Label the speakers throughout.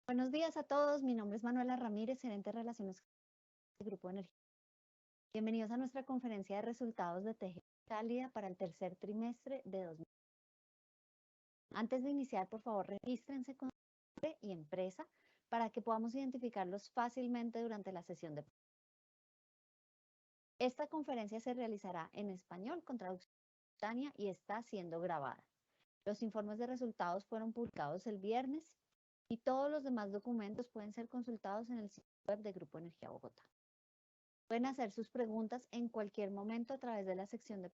Speaker 1: Buenos días a todos, mi nombre es Manuela Ramírez, gerente de Relaciones del Grupo Energía. Bienvenidos a nuestra conferencia de resultados de TGI Cálida para el tercer trimestre de 2020. Antes de iniciar, por favor, regístrense con su nombre y empresa para que podamos identificarlos fácilmente durante la sesión de. Esta conferencia se realizará en español con traducción simultánea y está siendo grabada. Los informes de resultados fueron publicados el viernes y todos los demás documentos pueden ser consultados en el sitio web de Grupo Energía Bogotá. Pueden hacer sus preguntas en cualquier momento a través de la sección de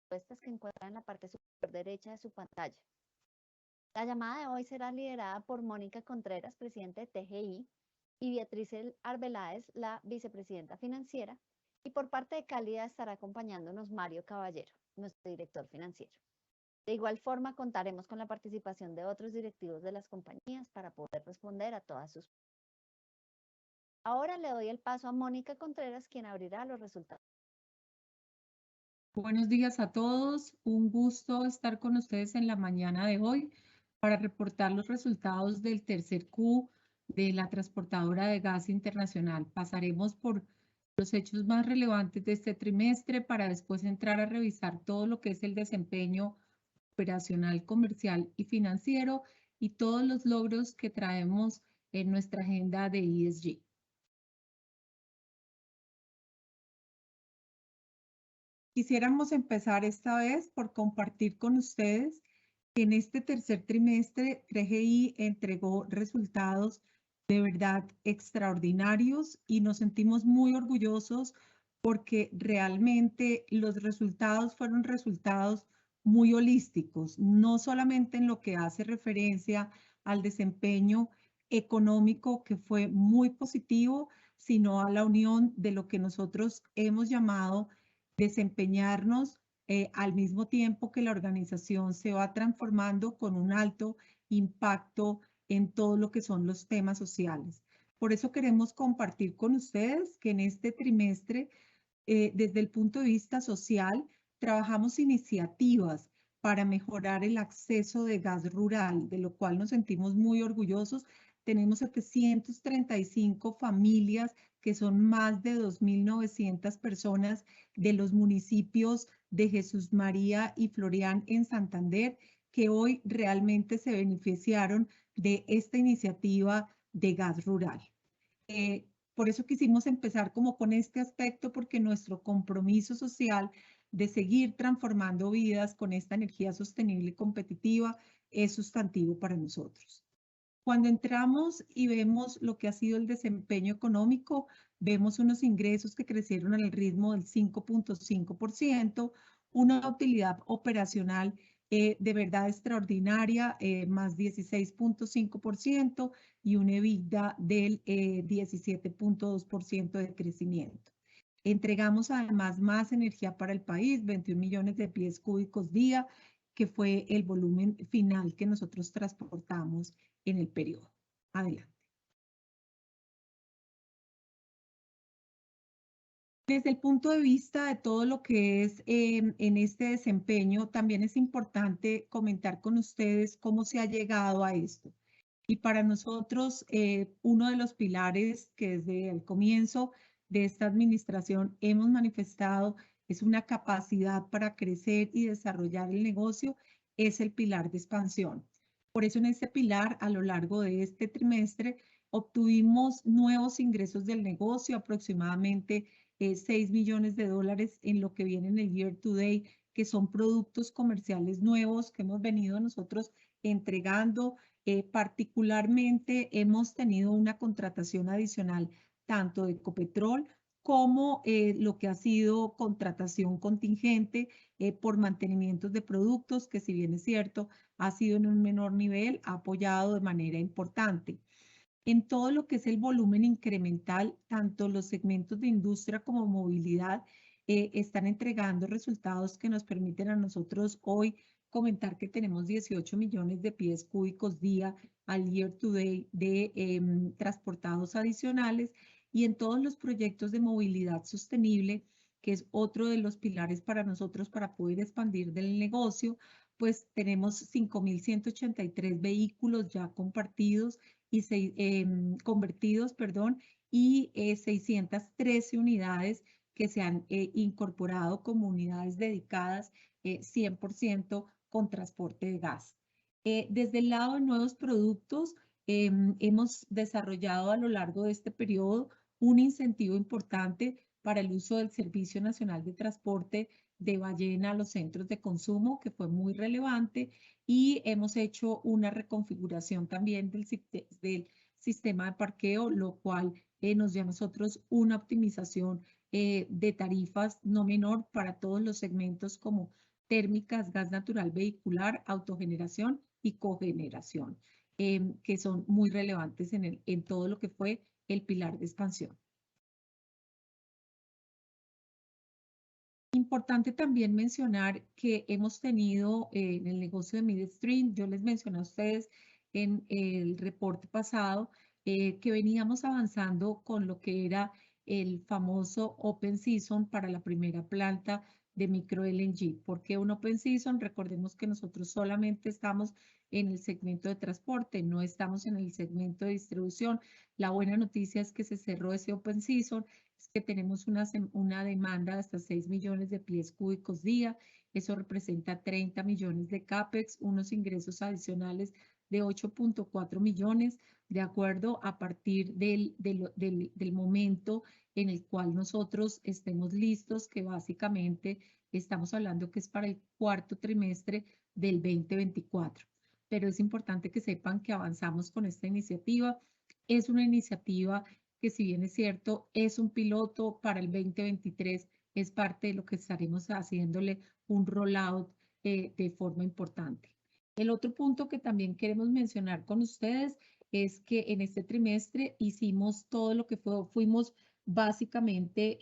Speaker 1: respuestas que encuentran en la parte superior derecha de su pantalla. La llamada de hoy será liderada por Mónica Contreras, presidente de TGI, y Beatriz Arbeláez, la vicepresidenta financiera, y por parte de Cálida estará acompañándonos Mario Caballero, nuestro director financiero. De igual forma, contaremos con la participación de otros directivos de las compañías para poder responder a todas sus preguntas. Ahora le doy el paso a Mónica Contreras, quien abrirá los resultados.
Speaker 2: Buenos días a todos, un gusto estar con ustedes en la mañana de hoy para reportar los resultados del tercer Q de la transportadora de gas internacional. Pasaremos por los hechos más relevantes de este trimestre para después entrar a revisar todo lo que es el desempeño operacional, comercial y financiero y todos los logros que traemos en nuestra agenda de ESG. Quisiéramos empezar esta vez por compartir con ustedes que en este tercer trimestre TGI entregó resultados de verdad extraordinarios y nos sentimos muy orgullosos porque realmente los resultados fueron resultados muy holísticos, no solamente en lo que hace referencia al desempeño económico que fue muy positivo, sino a la unión de lo que nosotros hemos llamado desempeñarnos al mismo tiempo que la organización se va transformando con un alto impacto en todo lo que son los temas sociales. Por eso queremos compartir con ustedes que en este trimestre, desde el punto de vista social, trabajamos iniciativas para mejorar el acceso de gas rural, de lo cual nos sentimos muy orgullosos. Tenemos 735 familias, que son más de 2.900 personas de los municipios de Jesús María y Florián en Santander, que hoy realmente se beneficiaron de esta iniciativa de gas rural. Por eso quisimos empezar como con este aspecto, porque nuestro compromiso social de seguir transformando vidas con esta energía sostenible y competitiva es sustantivo para nosotros. Cuando entramos y vemos lo que ha sido el desempeño económico, vemos unos ingresos que crecieron al ritmo del 5.5%, una utilidad operacional de verdad extraordinaria, más 16.5%, y un EBITDA del 17.2% de crecimiento. Entregamos además más energía para el país, 21 millones de pies cúbicos día, que fue el volumen final que nosotros transportamos en el periodo. Adelante. Desde el punto de vista de todo lo que es en este desempeño, también es importante comentar con ustedes cómo se ha llegado a esto. Y para nosotros, uno de los pilares que desde el comienzo de esta administración hemos manifestado es una capacidad para crecer y desarrollar el negocio, es el pilar de expansión. Por eso en este pilar, a lo largo de este trimestre, obtuvimos nuevos ingresos del negocio, aproximadamente 6 millones de dólares en lo que viene en el year to date, que son productos comerciales nuevos que hemos venido nosotros entregando. Particularmente hemos tenido una contratación adicional tanto de Ecopetrol como lo que ha sido contratación contingente por mantenimientos de productos, que si bien es cierto, ha sido en un menor nivel, ha apoyado de manera importante. En todo lo que es el volumen incremental, tanto los segmentos de industria como movilidad están entregando resultados que nos permiten a nosotros hoy comentar que tenemos 18 millones de pies cúbicos día al year to date de transportados adicionales, y en todos los proyectos de movilidad sostenible, que es otro de los pilares para nosotros para poder expandir del negocio, pues tenemos 5.183 vehículos ya compartidos convertidos, perdón, y 613 unidades que se han incorporado como unidades dedicadas 100% con transporte de gas. Desde el lado de nuevos productos, hemos desarrollado a lo largo de este periodo un incentivo importante para el uso del Servicio Nacional de Transporte de ballena a los centros de consumo, que fue muy relevante, y hemos hecho una reconfiguración también del sistema de parqueo, lo cual nos dio a nosotros una optimización de tarifas no menor para todos los segmentos como térmicas, gas natural vehicular, autogeneración y cogeneración, que son muy relevantes en todo lo que fue el pilar de expansión. Importante también mencionar que hemos tenido en el negocio de midstream, yo les mencioné a ustedes en el reporte pasado, que veníamos avanzando con lo que era el famoso Open Season para la primera planta de micro LNG. ¿Por qué un Open Season? Recordemos que nosotros solamente estamos en el segmento de transporte, no estamos en el segmento de distribución. La buena noticia es que se cerró ese Open Season, es que tenemos una demanda de hasta 6 millones de pies cúbicos día. Eso representa 30 millones de CAPEX, unos ingresos adicionales de 8.4 millones, de acuerdo a partir del momento en el cual nosotros estemos listos, que básicamente estamos hablando que es para el cuarto trimestre del 2024. Pero es importante que sepan que avanzamos con esta iniciativa. Es una iniciativa que, si bien es cierto, es un piloto para el 2023, es parte de lo que estaremos haciéndole un rollout de forma importante. El otro punto que también queremos mencionar con ustedes es que en este trimestre hicimos todo lo que fuimos básicamente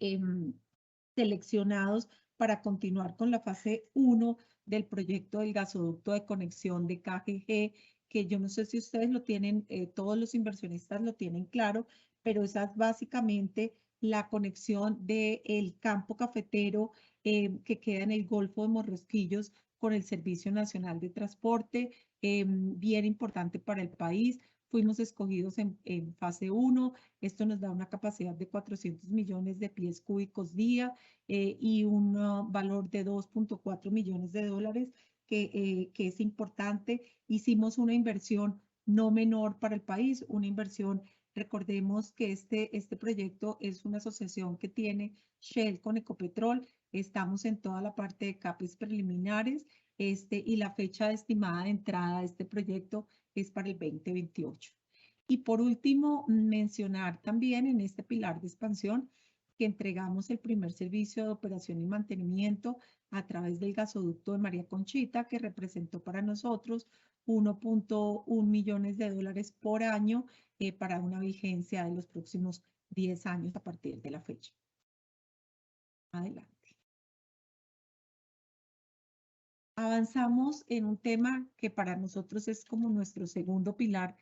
Speaker 2: seleccionados para continuar con la fase 1 del proyecto del gasoducto de conexión de KGG, que yo no sé si ustedes lo tienen, todos los inversionistas lo tienen claro, pero esa es básicamente la conexión del campo cafetero que queda en el Golfo de Morrosquillos con el Servicio Nacional de Transporte, bien importante para el país. Fuimos escogidos en fase 1. Esto nos da una capacidad de 400 millones de pies cúbicos día y un valor de 2.4 millones de dólares, que es importante. Hicimos una inversión no menor para el país, una inversión. Recordemos que este proyecto es una asociación que tiene Shell con Ecopetrol. Estamos en toda la parte de CAPEX preliminares y la fecha estimada de entrada de este proyecto es para el 2028. Y por último, mencionar también en este pilar de expansión que entregamos el primer servicio de operación y mantenimiento a través del gasoducto de María Conchita, que representó para nosotros 1.1 millones de dólares por año para una vigencia de los próximos 10 años a partir de la fecha. Adelante. Avanzamos en un tema que para nosotros es como nuestro segundo pilar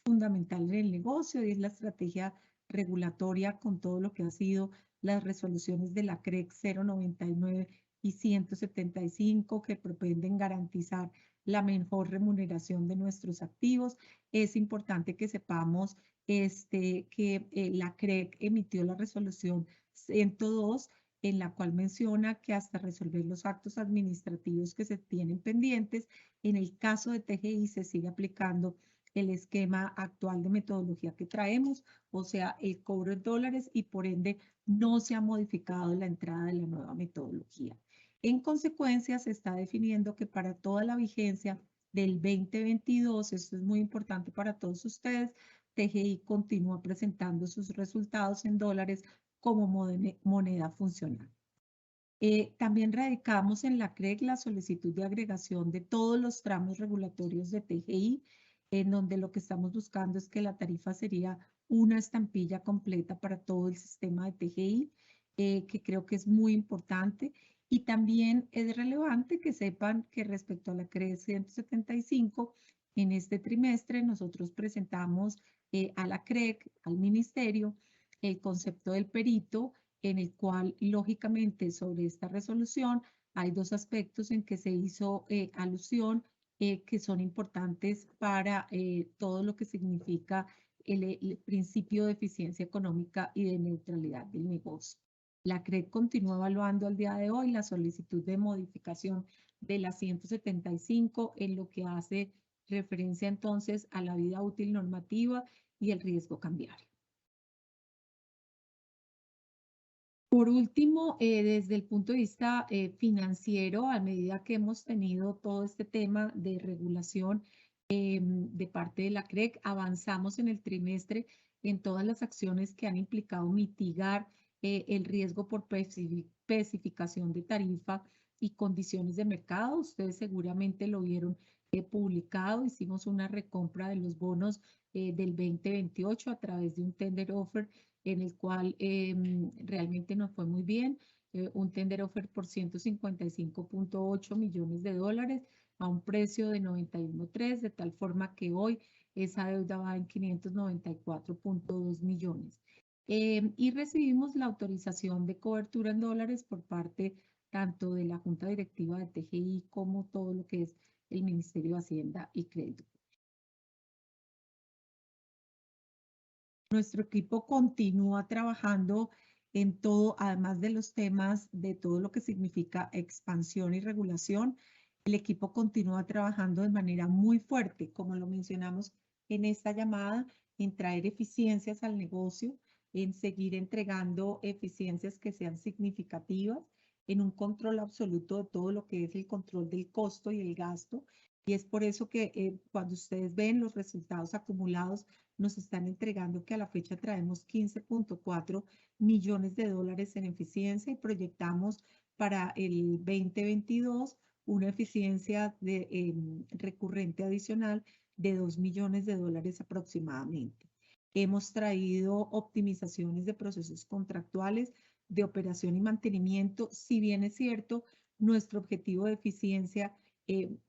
Speaker 2: fundamental en el negocio, y es la estrategia regulatoria con todo lo que ha sido las resoluciones de la CREC 099 y 175, que pretenden garantizar la mejor remuneración de nuestros activos. Es importante que sepamos que la CREC emitió la resolución 102, en la cual menciona que hasta resolver los actos administrativos que se tienen pendientes, en el caso de TGI se sigue aplicando el esquema actual de metodología que traemos, o sea, el cobro de dólares, y por ende no se ha modificado la entrada de la nueva metodología. En consecuencia, se está definiendo que para toda la vigencia del 2022, esto es muy importante para todos ustedes, TGI continúa presentando sus resultados en dólares como moneda funcional. También radicamos en la CREC la solicitud de agregación de todos los tramos regulatorios de TGI, en donde lo que estamos buscando es que la tarifa sería una estampilla completa para todo el sistema de TGI, que creo que es muy importante. Y también es relevante que sepan que respecto a la CREC 175, en este trimestre nosotros presentamos a la CREC, al ministerio, el concepto del perito, en el cual, lógicamente, sobre esta resolución hay dos aspectos en que se hizo alusión. que son importantes para todo lo que significa el principio de eficiencia económica y de neutralidad del negocio. La CREC continúa evaluando al día de hoy la solicitud de modificación de la 175 en lo que hace referencia entonces a la vida útil normativa y el riesgo cambiario. Por último, desde el punto de vista financiero, a medida que hemos tenido todo este tema de regulación de parte de la CREC, avanzamos en el trimestre en todas las acciones que han implicado mitigar el riesgo por especificación de tarifa y condiciones de mercado. Ustedes seguramente lo vieron publicado. Hicimos una recompra de los bonos del 2028 a través de un tender offer en el cual realmente nos fue muy bien. Un tender offer por 155.8 millones de dólares a un precio de 91.3, de tal forma que hoy esa deuda va en 594.2 millones. Y recibimos la autorización de cobertura en dólares por parte tanto de la Junta Directiva de TGI como todo lo que es el Ministerio de Hacienda y Crédito. Nuestro equipo continúa trabajando en todo, además de los temas de todo lo que significa expansión y regulación. El equipo continúa trabajando de manera muy fuerte, como lo mencionamos en esta llamada, en traer eficiencias al negocio, en seguir entregando eficiencias que sean significativas, en un control absoluto de todo lo que es el control del costo y el gasto. Y es por eso que cuando ustedes ven los resultados acumulados, nos están entregando que a la fecha traemos 15.4 millones de dólares en eficiencia y proyectamos para el 2022 una eficiencia recurrente adicional de 2 millones de dólares aproximadamente. Hemos traído optimizaciones de procesos contractuales, de operación y mantenimiento. Si bien es cierto, nuestro objetivo de eficiencia en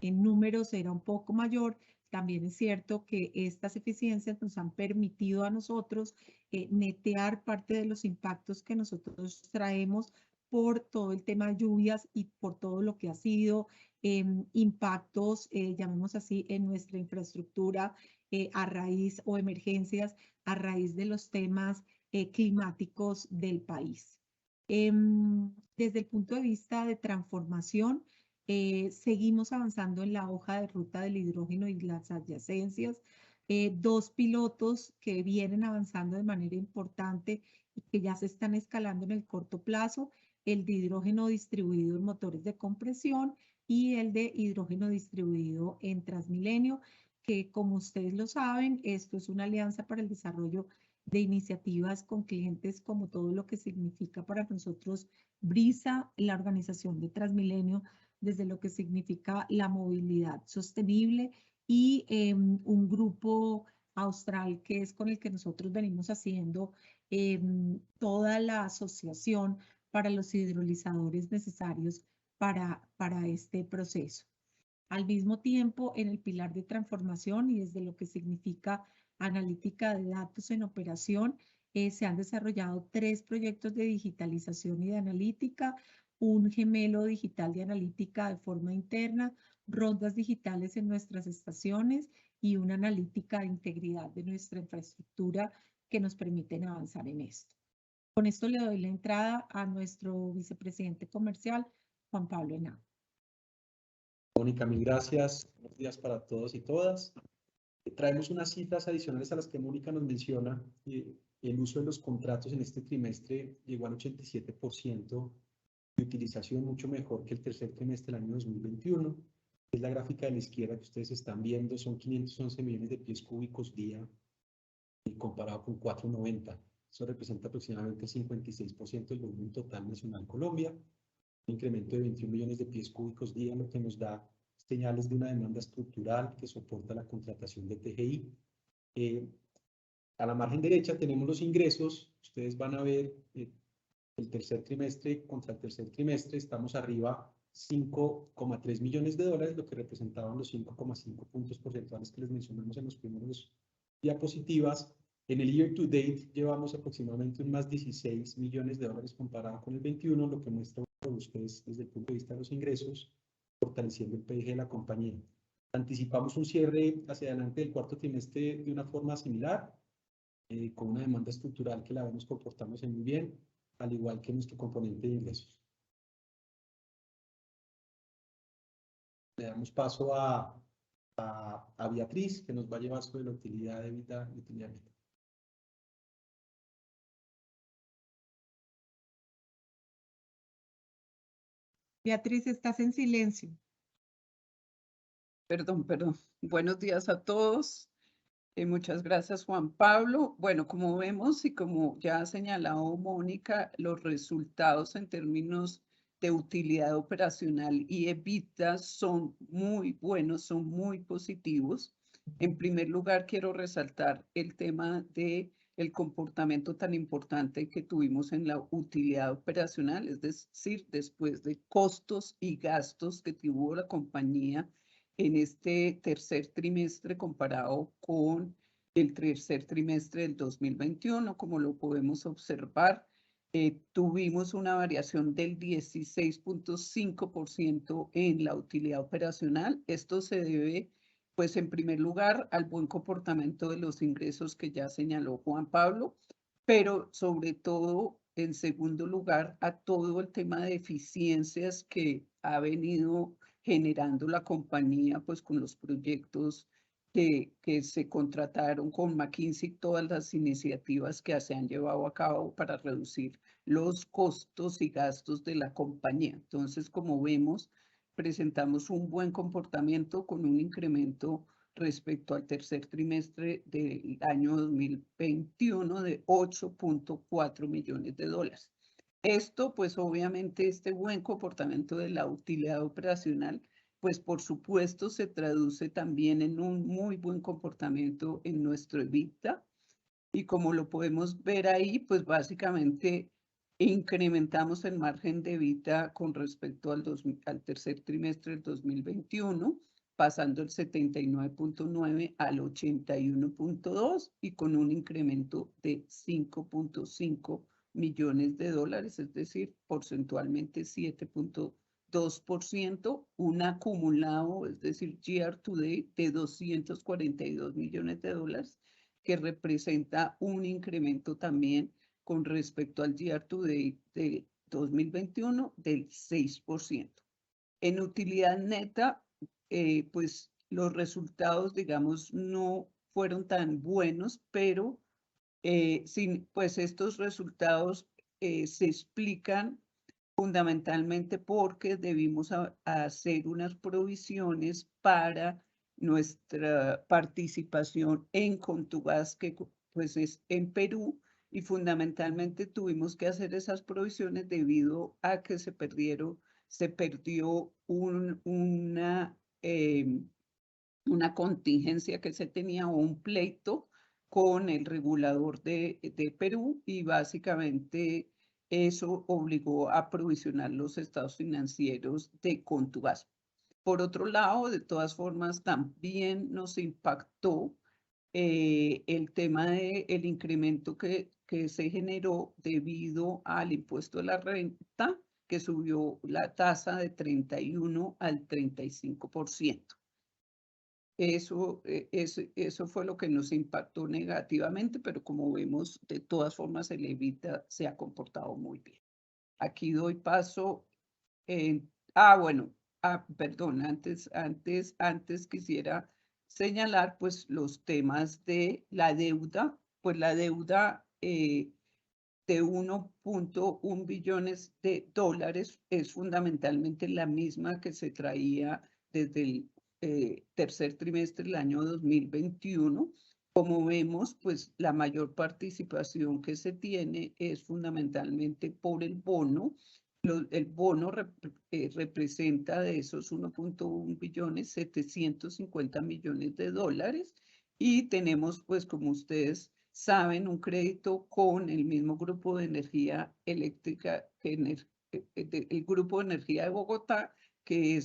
Speaker 2: números era un poco mayor, también es cierto que estas eficiencias nos han permitido a nosotros netear parte de los impactos que nosotros traemos por todo el tema de lluvias y por todo lo que ha sido impactos, llamemos así, en nuestra infraestructura a raíz o emergencias a raíz de los temas climáticos del país. Desde el punto de vista de transformación, seguimos avanzando en la hoja de ruta del hidrógeno y las adyacencias. Dos pilotos que vienen avanzando de manera importante y que ya se están escalando en el corto plazo, el de hidrógeno distribuido en motores de compresión y el de hidrógeno distribuido en Transmilenio, que como ustedes lo saben, esto es una alianza para el desarrollo de iniciativas con clientes como todo lo que significa para nosotros Brisa, la organización de Transmilenio, desde lo que significa la movilidad sostenible y un grupo austral que es con el que nosotros venimos haciendo toda la asociación para los hidrolizadores necesarios para este proceso. Al mismo tiempo, en el pilar de transformación y desde lo que significa analítica de datos en operación, se han desarrollado 3 proyectos de digitalización y de analítica, un gemelo digital de analítica de forma interna, rondas digitales en nuestras estaciones y una analítica de integridad de nuestra infraestructura que nos permiten avanzar en esto. Con esto le doy la entrada a nuestro vicepresidente comercial, Juan Pablo Henao.
Speaker 3: Mónica, mil gracias. Buenos días para todos y todas. Traemos unas cifras adicionales a las que Mónica nos menciona. El uso de los contratos en este trimestre llegó al 87% de utilización, mucho mejor que el tercer trimestre del año 2021. Es la gráfica de la izquierda que ustedes están viendo, son 511 millones de pies cúbicos día comparado con 490. Eso representa aproximadamente el 56% del volumen total nacional Colombia. Un incremento de 21 millones de pies cúbicos día, lo que nos da señales de una demanda estructural que soporta la contratación de TGI. A la margen derecha tenemos los ingresos. Ustedes van a ver el tercer trimestre contra el tercer trimestre. Estamos arriba 5,3 millones de dólares, lo que representaban los 5,5 puntos porcentuales que les mencionamos en los primeros diapositivas. En el year to date llevamos aproximadamente un más 16 millones de dólares comparado con el 21, lo que muestra ustedes desde el punto de vista de los ingresos fortaleciendo el PIG de la compañía. Anticipamos un cierre hacia adelante del cuarto trimestre de una forma similar, con una demanda estructural que la vemos comportándose muy bien, al igual que nuestro componente de ingresos. Le damos paso a Beatriz, que nos va a llevar sobre la utilidad de vida y utilidad neta.
Speaker 2: Beatriz, estás en silencio.
Speaker 4: Perdón. Buenos días a todos. Muchas gracias, Juan Pablo. Bueno, como vemos y como ya ha señalado Mónica, los resultados en términos de utilidad operacional y EBITDA son muy buenos, son muy positivos. En primer lugar, quiero resaltar el tema de el comportamiento tan importante que tuvimos en la utilidad operacional, es decir, después de costos y gastos que tuvo la compañía en este tercer trimestre comparado con el tercer trimestre del 2021, como lo podemos observar, tuvimos una variación del 16.5% en la utilidad operacional. Esto se debe, pues, en primer lugar, al buen comportamiento de los ingresos que ya señaló Juan Pablo, pero sobre todo, en segundo lugar, a todo el tema de eficiencias que ha venido generando la compañía, pues, con los proyectos que se contrataron con McKinsey, todas las iniciativas que se han llevado a cabo para reducir los costos y gastos de la compañía. Entonces, como vemos, presentamos un buen comportamiento con un incremento respecto al tercer trimestre del año 2021 de 8.4 millones de dólares. Esto, pues obviamente, este buen comportamiento de la utilidad operacional, pues por supuesto se traduce también en un muy buen comportamiento en nuestro EBITDA. Y como lo podemos ver ahí, pues básicamente incrementamos el margen de EBITDA con respecto al tercer trimestre del 2021, pasando el 79.9 al 81.2 y con un incremento de 5.5 millones de dólares, es decir, porcentualmente 7.2%, un acumulado, es decir, year to date de 242 millones de dólares, que representa un incremento también con respecto al year to date de 2021 del 6%. En utilidad neta, pues los resultados, digamos, no fueron tan buenos, pero pues estos resultados se explican fundamentalmente porque debimos hacer unas provisiones para nuestra participación en Contugás, que pues es en Perú, y fundamentalmente tuvimos que hacer esas provisiones debido a que se perdió una contingencia que se tenía o un pleito con el regulador de Perú, y básicamente eso obligó a provisionar los estados financieros de Contugás. Por otro lado, de todas formas, también nos impactó el tema del incremento que se generó debido al impuesto de la renta, que subió la tasa de 31 al 35%. Eso fue lo que nos impactó negativamente, pero como vemos, de todas formas, el EBITDA se ha comportado muy bien. Aquí doy paso. Bueno, perdón, antes quisiera señalar pues los temas de la deuda. Pues la deuda de 1.1 billones de dólares es fundamentalmente la misma que se traía desde el tercer trimestre del año 2021. Como vemos, pues la mayor participación que se tiene es fundamentalmente por el bono. El bono representa de esos 1.1 billones 750 millones de dólares, y tenemos, pues como ustedes saben, un crédito con el mismo grupo de energía eléctrica, el Grupo de Energía de Bogotá, que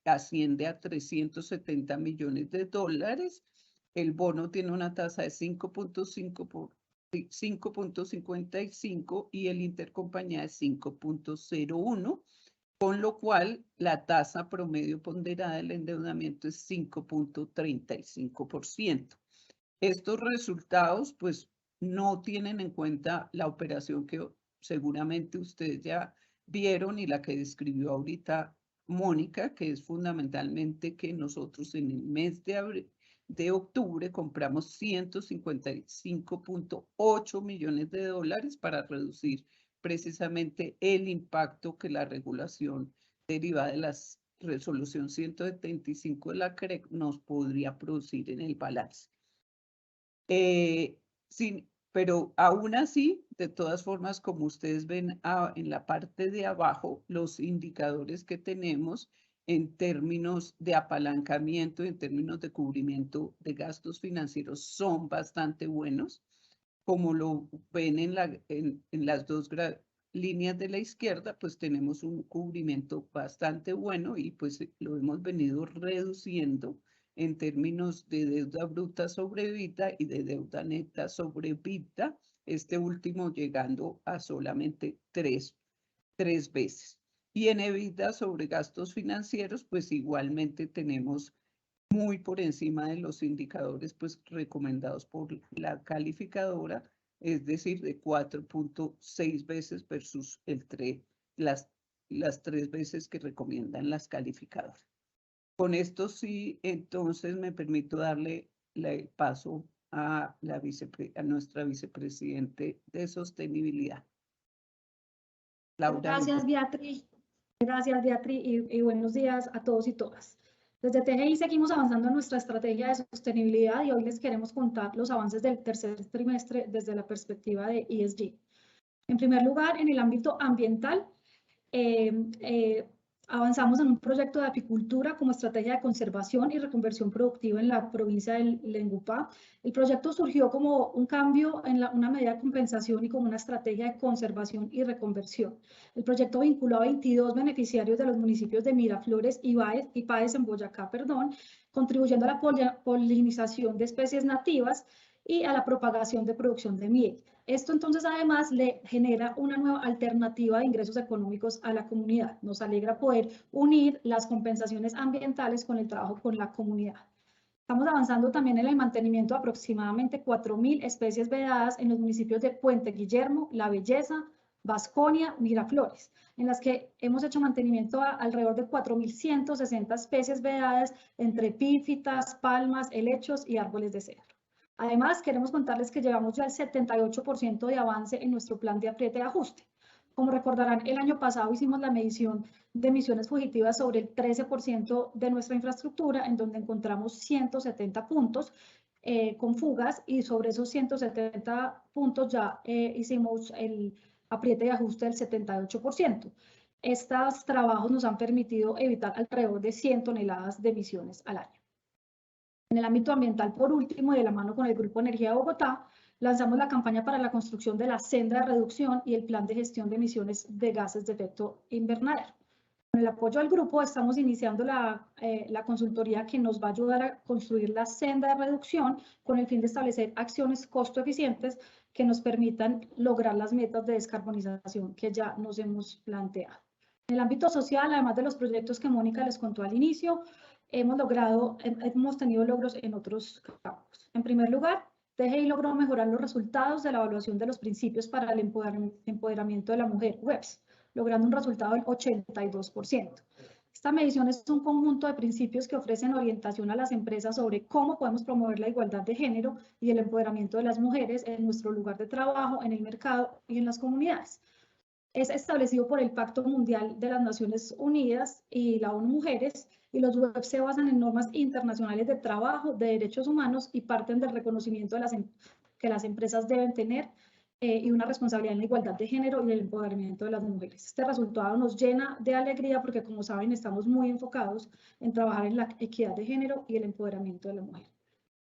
Speaker 4: asciende a 370 millones de dólares. El bono tiene una tasa de 5.55 y el intercompañía de 5.01. con lo cual la tasa promedio ponderada del endeudamiento es 5.35%. Estos resultados pues no tienen en cuenta la operación que seguramente ustedes ya vieron y la que describió ahorita Mónica, que es fundamentalmente que nosotros en el mes de octubre compramos 155.8 millones de dólares para reducir precisamente el impacto que la regulación derivada de la resolución 175 de la CREC nos podría producir en el balance. Pero aún así, de todas formas, como ustedes ven en la parte de abajo, los indicadores que tenemos en términos de apalancamiento, en términos de cubrimiento de gastos financieros son bastante buenos. Como lo ven en las dos líneas de la izquierda, pues tenemos un cubrimiento bastante bueno y pues lo hemos venido reduciendo en términos de deuda bruta sobre EBITDA y de deuda neta sobre EBITDA, este último llegando a solamente tres veces. Y en EBITDA sobre gastos financieros, pues igualmente tenemos muy por encima de los indicadores pues recomendados por la calificadora, es decir, de 4.6 veces versus las 3 veces que recomiendan las calificadoras. Con esto sí, entonces me permito darle el paso a nuestra vicepresidente de sostenibilidad. Laura.
Speaker 5: Gracias, Beatriz. Gracias, Beatriz, y buenos días a todos y todas. Desde TGI seguimos avanzando en nuestra estrategia de sostenibilidad y hoy les queremos contar los avances del tercer trimestre desde la perspectiva de ESG. En primer lugar, en el ámbito ambiental, avanzamos en un proyecto de apicultura como estrategia de conservación y reconversión productiva en la provincia del Lengupá. El proyecto surgió como un cambio en una medida de compensación y como una estrategia de conservación y reconversión. El proyecto vinculó a 22 beneficiarios de los municipios de Miraflores y Páez en Boyacá, contribuyendo a la polinización de especies nativas y a la propagación de producción de miel. Esto entonces además le genera una nueva alternativa de ingresos económicos a la comunidad. Nos alegra poder unir las compensaciones ambientales con el trabajo con la comunidad. Estamos avanzando también en el mantenimiento de aproximadamente 4.000 especies vedadas en los municipios de Puente Guillermo, La Belleza, Vasconia, Miraflores, en las que hemos hecho mantenimiento a alrededor de 4.160 especies vedadas entre epífitas, palmas, helechos y árboles de cedro. Además, queremos contarles que llevamos ya el 78% de avance en nuestro plan de apriete y ajuste. Como recordarán, el año pasado hicimos la medición de emisiones fugitivas sobre el 13% de nuestra infraestructura, en donde encontramos 170 puntos con fugas, y sobre esos 170 puntos ya hicimos el apriete y ajuste del 78%. Estos trabajos nos han permitido evitar alrededor de 100 toneladas de emisiones al año. En el ámbito ambiental, por último, y de la mano con el Grupo Energía de Bogotá, lanzamos la campaña para la construcción de la senda de reducción y el plan de gestión de emisiones de gases de efecto invernadero. Con el apoyo del grupo estamos iniciando la consultoría que nos va a ayudar a construir la senda de reducción con el fin de establecer acciones costo eficientes que nos permitan lograr las metas de descarbonización que ya nos hemos planteado. En el ámbito social, además de los proyectos que Mónica les contó al inicio, hemos tenido logros en otros campos. En primer lugar, TGI logró mejorar los resultados de la evaluación de los principios para el empoderamiento de la mujer, WEPS, logrando un resultado del 82%. Esta medición es un conjunto de principios que ofrecen orientación a las empresas sobre cómo podemos promover la igualdad de género y el empoderamiento de las mujeres en nuestro lugar de trabajo, en el mercado y en las comunidades. Es establecido por el Pacto Mundial de las Naciones Unidas y la ONU Mujeres, y los WEPS se basan en normas internacionales de trabajo, de derechos humanos, y parten del reconocimiento que las empresas deben tener y una responsabilidad en la igualdad de género y el empoderamiento de las mujeres. Este resultado nos llena de alegría porque, como saben, estamos muy enfocados en trabajar en la equidad de género y el empoderamiento de la mujer.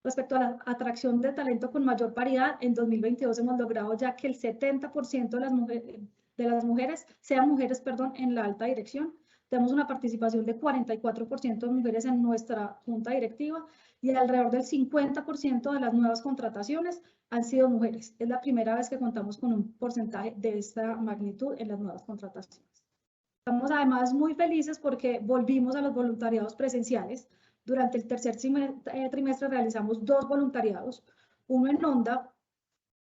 Speaker 5: Respecto a la atracción de talento con mayor paridad, en 2022 hemos logrado ya que el 70% de las mujeres sean mujeres, en la alta dirección. Tenemos una participación de 44% de mujeres en nuestra junta directiva y alrededor del 50% de las nuevas contrataciones han sido mujeres. Es la primera vez que contamos con un porcentaje de esta magnitud en las nuevas contrataciones. Estamos además muy felices porque volvimos a los voluntariados presenciales. Durante el tercer trimestre realizamos 2 voluntariados, uno en Onda,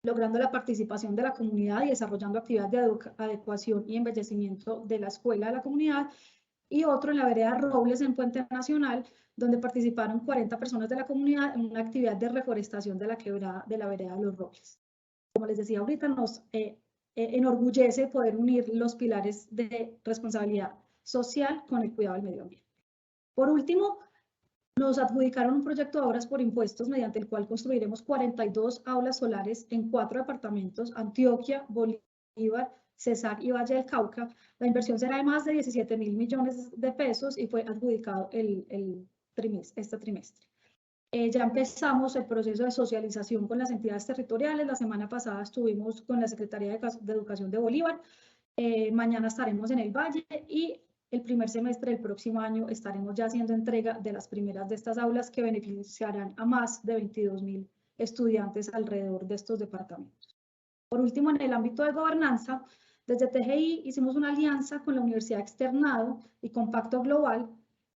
Speaker 5: logrando la participación de la comunidad y desarrollando actividades de adecuación y embellecimiento de la escuela de la comunidad, y otro en la vereda Robles en Puente Nacional, donde participaron 40 personas de la comunidad en una actividad de reforestación de la quebrada de la vereda de los Robles. Como les decía ahorita, nos enorgullece poder unir los pilares de responsabilidad social con el cuidado del medio ambiente. Por último, nos adjudicaron un proyecto de obras por impuestos mediante el cual construiremos 42 aulas solares en 4 departamentos: Antioquia, Bolívar, Cesar y Valle del Cauca. La inversión será de más de 17.000 millones de pesos y fue adjudicado este trimestre. Ya empezamos el proceso de socialización con las entidades territoriales. La semana pasada estuvimos con la Secretaría de Educación de Bolívar. Mañana estaremos en el Valle y el primer semestre del próximo año estaremos ya haciendo entrega de las primeras de estas aulas que beneficiarán a más de 22.000 estudiantes alrededor de estos departamentos. Por último, en el ámbito de gobernanza, desde TGI hicimos una alianza con la Universidad Externado y con Pacto Global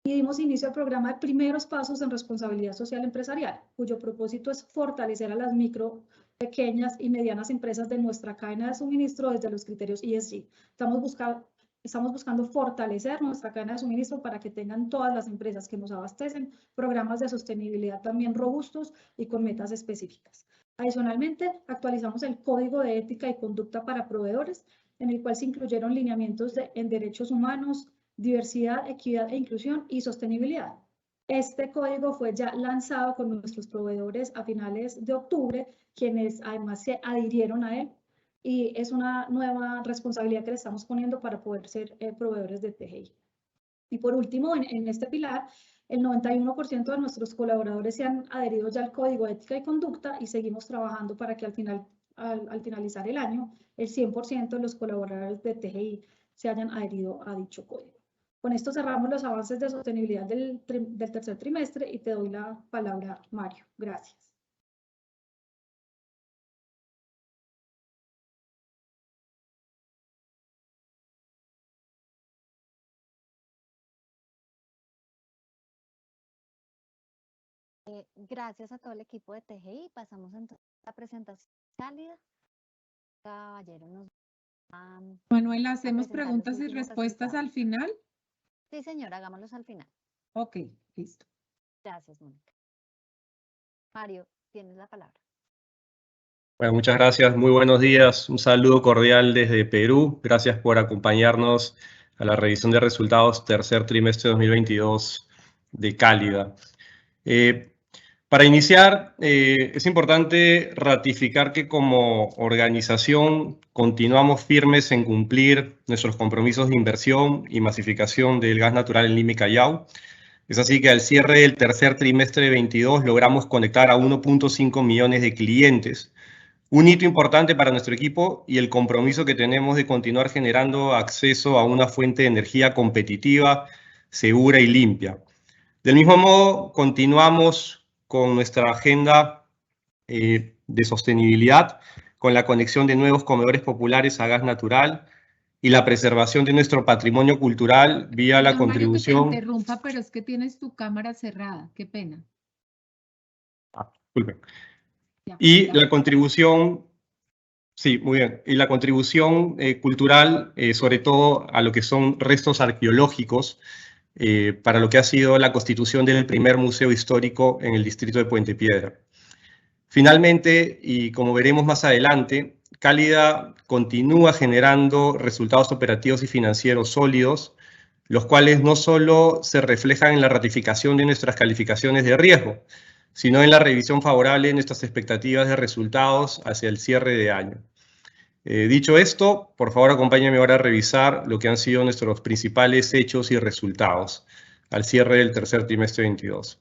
Speaker 5: y dimos inicio al programa de Primeros Pasos en Responsabilidad Social Empresarial, cuyo propósito es fortalecer a las micro, pequeñas y medianas empresas de nuestra cadena de suministro desde los criterios ESG. Estamos buscando fortalecer nuestra cadena de suministro para que tengan todas las empresas que nos abastecen programas de sostenibilidad también robustos y con metas específicas. Adicionalmente, actualizamos el Código de Ética y Conducta para Proveedores, en el cual se incluyeron lineamientos en derechos humanos, diversidad, equidad e inclusión y sostenibilidad. Este código fue ya lanzado con nuestros proveedores a finales de octubre, quienes además se adhirieron a él, y es una nueva responsabilidad que le estamos poniendo para poder ser proveedores de TGI. Y por último, en este pilar, el 91% de nuestros colaboradores se han adherido ya al Código de Ética y Conducta y seguimos trabajando para que al finalizar el año, el 100% de los colaboradores de TGI se hayan adherido a dicho código. Con esto cerramos los avances de sostenibilidad del tercer trimestre y te doy la palabra, Mario. Gracias.
Speaker 1: Gracias a todo el equipo de TGI. Pasamos entonces a la presentación cálida. Caballero,
Speaker 2: Manuela, ¿hacemos preguntas y respuestas al final?
Speaker 1: Sí, señora, hagámoslos al final.
Speaker 2: Ok, listo.
Speaker 1: Gracias, Mónica. Mario, tienes la palabra.
Speaker 6: Bueno, muchas gracias. Muy buenos días. Un saludo cordial desde Perú. Gracias por acompañarnos a la revisión de resultados tercer trimestre 2022 de Cálida. Para iniciar, es importante ratificar que como organización continuamos firmes en cumplir nuestros compromisos de inversión y masificación del gas natural en Lima y Callao. Es así que al cierre del tercer trimestre de 2022 logramos conectar a 1.5 millones de clientes, un hito importante para nuestro equipo y el compromiso que tenemos de continuar generando acceso a una fuente de energía competitiva, segura y limpia. Del mismo modo, continuamos con nuestra agenda de sostenibilidad, con la conexión de nuevos comedores populares a gas natural y la preservación de nuestro patrimonio cultural vía la contribución...
Speaker 2: Mario, que te interrumpa, pero es que tienes tu cámara cerrada, qué pena.
Speaker 6: Disculpen. Y la contribución... Sí, muy bien. Y la contribución cultural, sobre todo a lo que son restos arqueológicos, para lo que ha sido la constitución del primer museo histórico en el distrito de Puente Piedra. Finalmente, y como veremos más adelante, Cálida continúa generando resultados operativos y financieros sólidos, los cuales no solo se reflejan en la ratificación de nuestras calificaciones de riesgo, sino en la revisión favorable de nuestras expectativas de resultados hacia el cierre de año. Dicho esto, por favor acompáñenme ahora a revisar lo que han sido nuestros principales hechos y resultados al cierre del tercer trimestre 22.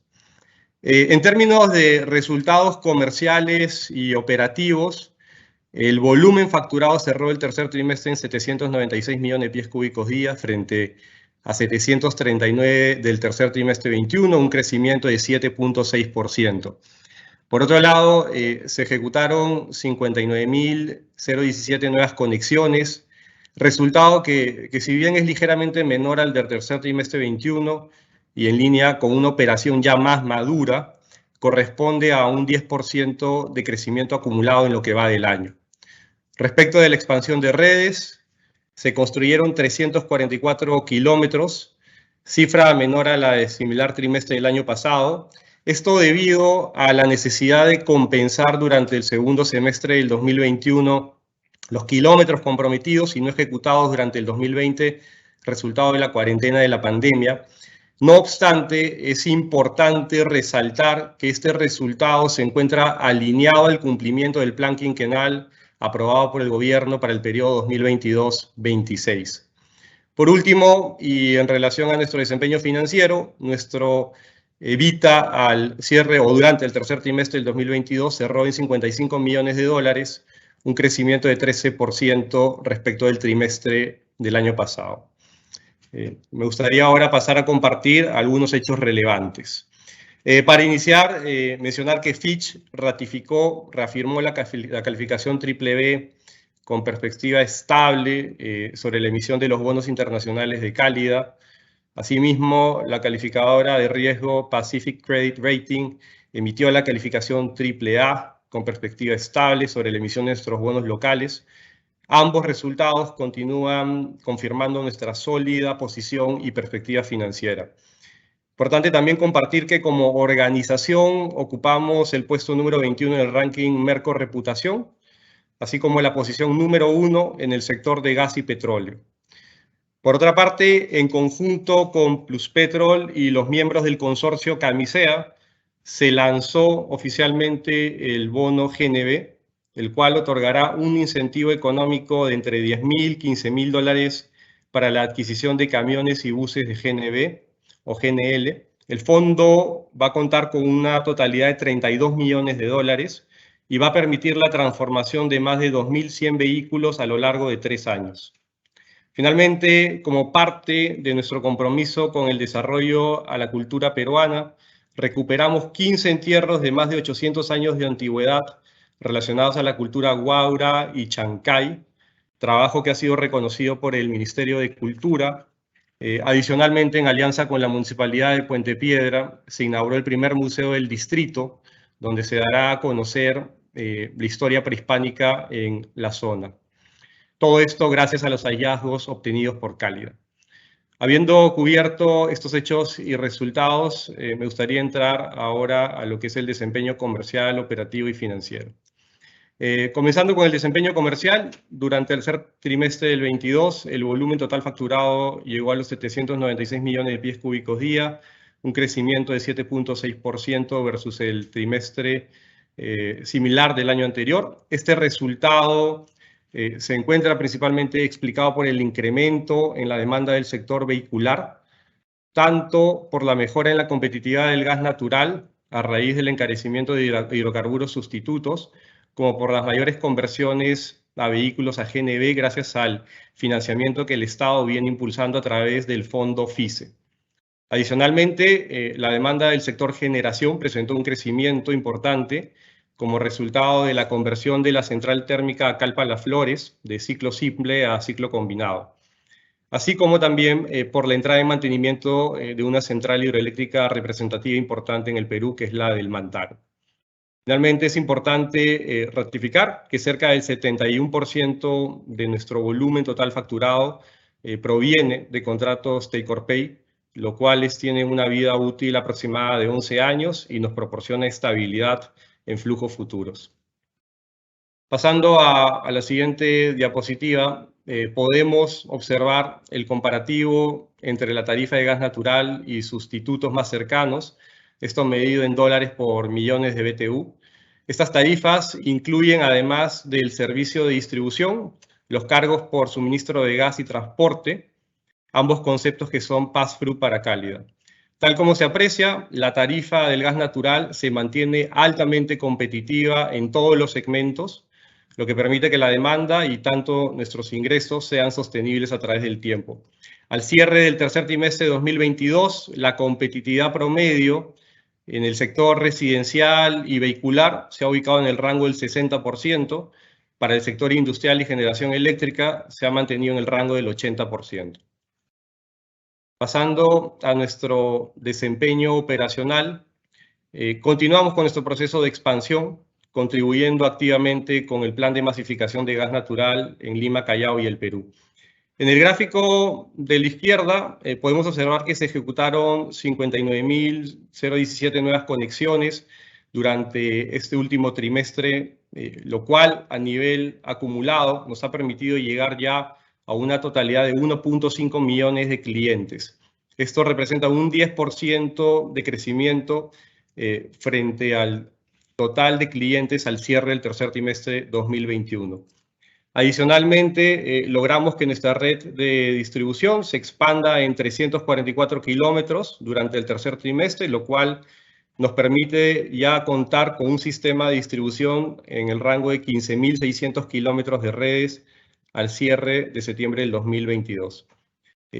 Speaker 6: En términos de resultados comerciales y operativos, el volumen facturado cerró el tercer trimestre en 796 millones de pies cúbicos día frente a 739 del tercer trimestre 21, un crecimiento de 7.6%. Por otro lado, se ejecutaron 59.017 nuevas conexiones, resultado que si bien es ligeramente menor al del tercer trimestre 21 y en línea con una operación ya más madura, corresponde a un 10% de crecimiento acumulado en lo que va del año. Respecto de la expansión de redes, se construyeron 344 kilómetros, cifra menor a la de similar trimestre del año pasado. Esto debido a la necesidad de compensar durante el segundo semestre del 2021 los kilómetros comprometidos y no ejecutados durante el 2020, resultado de la cuarentena de la pandemia. No obstante, es importante resaltar que este resultado se encuentra alineado al cumplimiento del plan quinquenal aprobado por el gobierno para el periodo 2022-26. Por último, y en relación a nuestro desempeño financiero, nuestro EBITDA al cierre o durante el tercer trimestre del 2022 cerró en $55 millones, un crecimiento de 13% respecto del trimestre del año pasado. Me gustaría ahora pasar a compartir algunos hechos relevantes. Para iniciar, mencionar que Fitch reafirmó la calificación BBB con perspectiva estable sobre la emisión de los bonos internacionales de Cálida. Asimismo, la calificadora de riesgo Pacific Credit Rating emitió la calificación AAA con perspectiva estable sobre la emisión de nuestros bonos locales. Ambos resultados continúan confirmando nuestra sólida posición y perspectiva financiera. Importante también compartir que como organización ocupamos el puesto número 21 en el ranking Merco Reputación, así como la posición número 1 en el sector de gas y petróleo. Por otra parte, en conjunto con Pluspetrol y los miembros del consorcio Camisea, se lanzó oficialmente el bono GNB, el cual otorgará un incentivo económico de entre $10.000 y $15.000 para la adquisición de camiones y buses de GNB o GNL. El fondo va a contar con una totalidad de $32 millones y va a permitir la transformación de más de 2.100 vehículos a lo largo de 3 años. Finalmente, como parte de nuestro compromiso con el desarrollo a la cultura peruana, recuperamos 15 entierros de más de 800 años de antigüedad relacionados a la cultura Huaura y Chancay, trabajo que ha sido reconocido por el Ministerio de Cultura. Adicionalmente, en alianza con la Municipalidad de Puente Piedra, se inauguró el primer museo del distrito, donde se dará a conocer la historia prehispánica en la zona. Todo esto gracias a los hallazgos obtenidos por Cálida. Habiendo cubierto estos hechos y resultados, me gustaría entrar ahora a lo que es el desempeño comercial, operativo y financiero. Comenzando con el desempeño comercial, durante el tercer trimestre del 22, el volumen total facturado llegó a los 796 millones de pies cúbicos día, un crecimiento de 7.6% versus el trimestre similar del año anterior. Este resultado se encuentra principalmente explicado por el incremento en la demanda del sector vehicular, tanto por la mejora en la competitividad del gas natural a raíz del encarecimiento de hidrocarburos sustitutos, como por las mayores conversiones a vehículos a GNB gracias al financiamiento que el Estado viene impulsando a través del fondo FICE. Adicionalmente, la demanda del sector generación presentó un crecimiento importante como resultado de la conversión de la central térmica Calpa Las Flores de ciclo simple a ciclo combinado, así como también por la entrada en mantenimiento de una central hidroeléctrica representativa importante en el Perú, que es la del Mantaro. Finalmente, es importante ratificar que cerca del 71% de nuestro volumen total facturado proviene de contratos take or pay, lo cual tiene una vida útil aproximada de 11 años y nos proporciona estabilidad en flujos futuros. Pasando a la siguiente diapositiva, podemos observar el comparativo entre la tarifa de gas natural y sustitutos más cercanos, esto medido en dólares por millones de BTU. Estas tarifas incluyen, además del servicio de distribución, los cargos por suministro de gas y transporte, ambos conceptos que son pass-through para Cálida. Tal como se aprecia, la tarifa del gas natural se mantiene altamente competitiva en todos los segmentos, lo que permite que la demanda y tanto nuestros ingresos sean sostenibles a través del tiempo. Al cierre del tercer trimestre de 2022, la competitividad promedio en el sector residencial y vehicular se ha ubicado en el rango del 60%, para el sector industrial y generación eléctrica se ha mantenido en el rango del 80%. Pasando a nuestro desempeño operacional, continuamos con nuestro proceso de expansión, contribuyendo activamente con el plan de masificación de gas natural en Lima, Callao y el Perú. En el gráfico de la izquierda podemos observar que se ejecutaron 59.017 nuevas conexiones durante este último trimestre, lo cual a nivel acumulado nos ha permitido llegar ya a una totalidad de 1.5 millones de clientes. Esto representa un 10% de crecimiento frente al total de clientes al cierre del tercer trimestre 2021. Adicionalmente, logramos que nuestra red de distribución se expanda en 344 kilómetros durante el tercer trimestre, lo cual nos permite ya contar con un sistema de distribución en el rango de 15.600 kilómetros de redes al cierre de septiembre del 2022.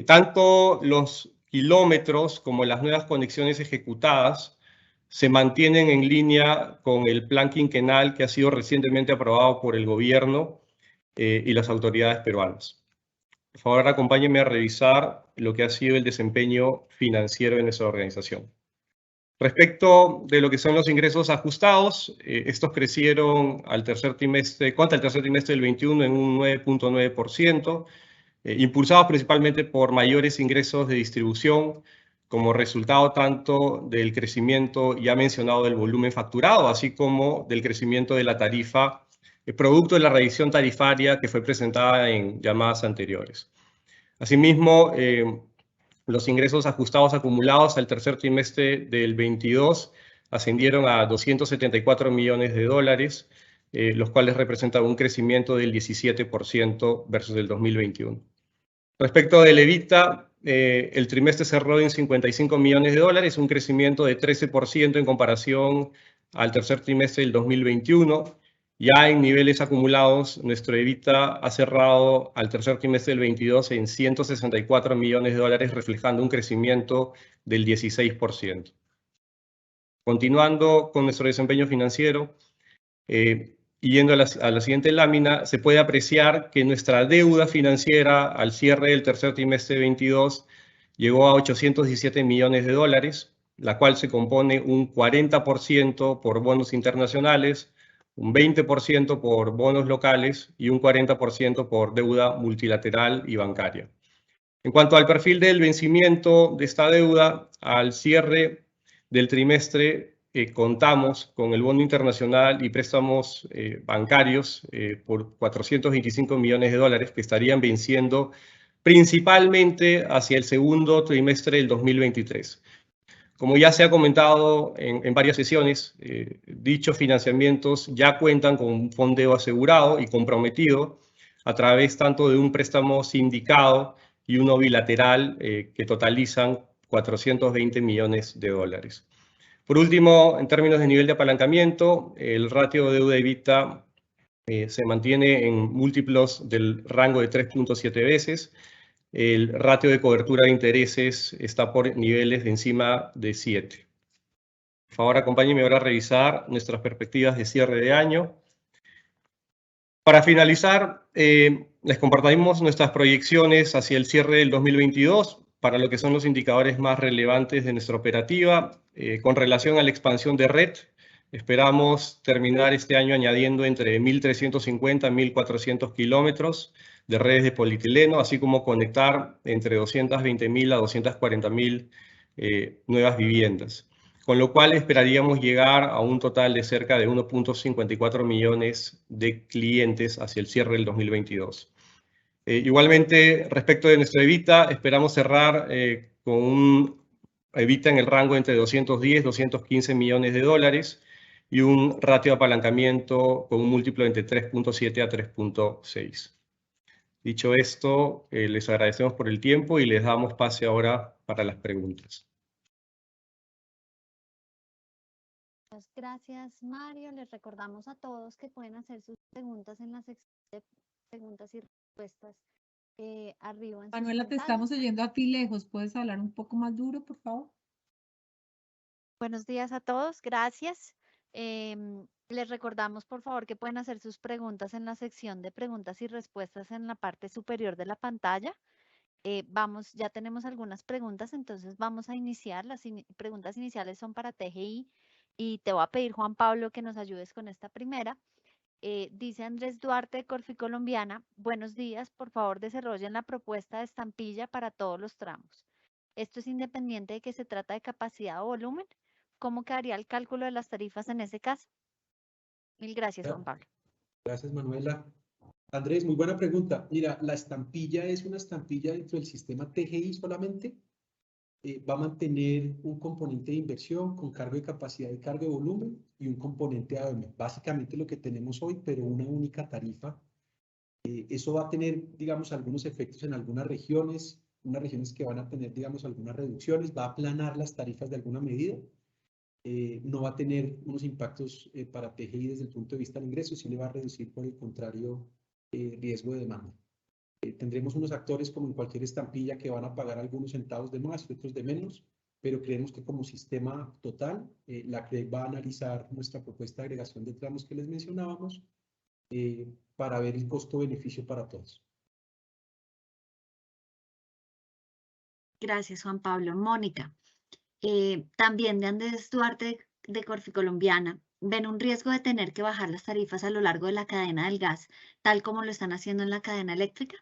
Speaker 6: Tanto los kilómetros como las nuevas conexiones ejecutadas se mantienen en línea con el plan quinquenal que ha sido recientemente aprobado por el gobierno y las autoridades peruanas. Por favor, acompáñenme a revisar lo que ha sido el desempeño financiero de nuestra organización. Respecto de lo que son los ingresos ajustados, estos crecieron contra el tercer trimestre del 21 en un 9.9%, impulsados principalmente por mayores ingresos de distribución, como resultado tanto del crecimiento ya mencionado del volumen facturado, así como del crecimiento de la tarifa, producto de la revisión tarifaria que fue presentada en llamadas anteriores. Asimismo, los ingresos ajustados acumulados al tercer trimestre del 22 ascendieron a 274 millones de dólares, los cuales representan un crecimiento del 17% versus el 2021. Respecto del EBITDA, el trimestre cerró en 55 millones de dólares, un crecimiento de 13% en comparación al tercer trimestre del 2021. Ya en niveles acumulados, nuestro EBITDA ha cerrado al tercer trimestre del 22 en 164 millones de dólares, reflejando un crecimiento del 16%. Continuando con nuestro desempeño financiero, y yendo a la siguiente lámina, se puede apreciar que nuestra deuda financiera al cierre del tercer trimestre de 22 llegó a 817 millones de dólares, la cual se compone un 40% por bonos internacionales, un 20% por bonos locales y un 40% por deuda multilateral y bancaria. En cuanto al perfil del vencimiento de esta deuda, al cierre del trimestre contamos con el bono internacional y préstamos bancarios por 425 millones de dólares que estarían venciendo principalmente hacia el segundo trimestre del 2023. Como ya se ha comentado en varias sesiones, dichos financiamientos ya cuentan con un fondeo asegurado y comprometido a través tanto de un préstamo sindicado y uno bilateral que totalizan 420 millones de dólares. Por último, en términos de nivel de apalancamiento, el ratio deuda-EBITDA se mantiene en múltiplos del rango de 3.7 veces. El ratio de cobertura de intereses está por niveles de encima de 7. Por favor, acompáñenme ahora a revisar nuestras perspectivas de cierre de año. Para finalizar, les compartimos nuestras proyecciones hacia el cierre del 2022 para lo que son los indicadores más relevantes de nuestra operativa. Con relación a la expansión de red, esperamos terminar este año añadiendo entre 1.350 y 1.400 kilómetros de redes de polietileno, así como conectar entre 220.000 a 240.000 nuevas viviendas, con lo cual esperaríamos llegar a un total de cerca de 1.54 millones de clientes hacia el cierre del 2022. Igualmente, respecto de nuestro EBITDA, esperamos cerrar con un EBITDA en el rango entre 210 y 215 millones de dólares y un ratio de apalancamiento con un múltiplo entre 3.7 a 3.6. Dicho esto, les agradecemos por el tiempo y les damos pase ahora para las preguntas.
Speaker 1: Muchas gracias, Mario. Les recordamos a todos que pueden hacer sus preguntas en la sección de preguntas y respuestas arriba en
Speaker 2: Manuela, te estamos oyendo a ti lejos. ¿Puedes hablar un poco más duro, por favor?
Speaker 1: Buenos días a todos. Gracias. Les recordamos, por favor, que pueden hacer sus preguntas en la sección de preguntas y respuestas en la parte superior de la pantalla. Ya tenemos algunas preguntas, entonces vamos a iniciar. Las preguntas iniciales son para TGI y te voy a pedir, Juan Pablo, que nos ayudes con esta primera. Dice Andrés Duarte de Corficolombiana, buenos días, por favor desarrollen la propuesta de estampilla para todos los tramos. Esto es independiente de que se trata de capacidad o volumen. ¿Cómo quedaría el cálculo de las tarifas en ese caso? Mil gracias, Juan Pablo.
Speaker 3: Gracias, Manuela. Andrés, muy buena pregunta. Mira, la estampilla es una estampilla dentro del sistema TGI solamente. Va a mantener un componente de inversión con cargo de capacidad y cargo de volumen y un componente AOM. Básicamente lo que tenemos hoy, pero una única tarifa. Eso va a tener, digamos, algunos efectos en algunas regiones, unas regiones que van a tener, digamos, algunas reducciones, va a aplanar las tarifas de alguna medida. No va a tener unos impactos para TGI desde el punto de vista del ingreso, sí le va a reducir, por el contrario, riesgo de demanda. Tendremos unos actores como en cualquier estampilla que van a pagar algunos centavos de más y otros de menos, pero creemos que como sistema total, la CREC va a analizar nuestra propuesta de agregación de tramos que les mencionábamos para ver el costo-beneficio para todos.
Speaker 1: Gracias, Juan Pablo. Mónica, también de Andrés Duarte de Corficolombiana, ¿ven un riesgo de tener que bajar las tarifas a lo largo de la cadena del gas, tal como lo están haciendo en la cadena eléctrica?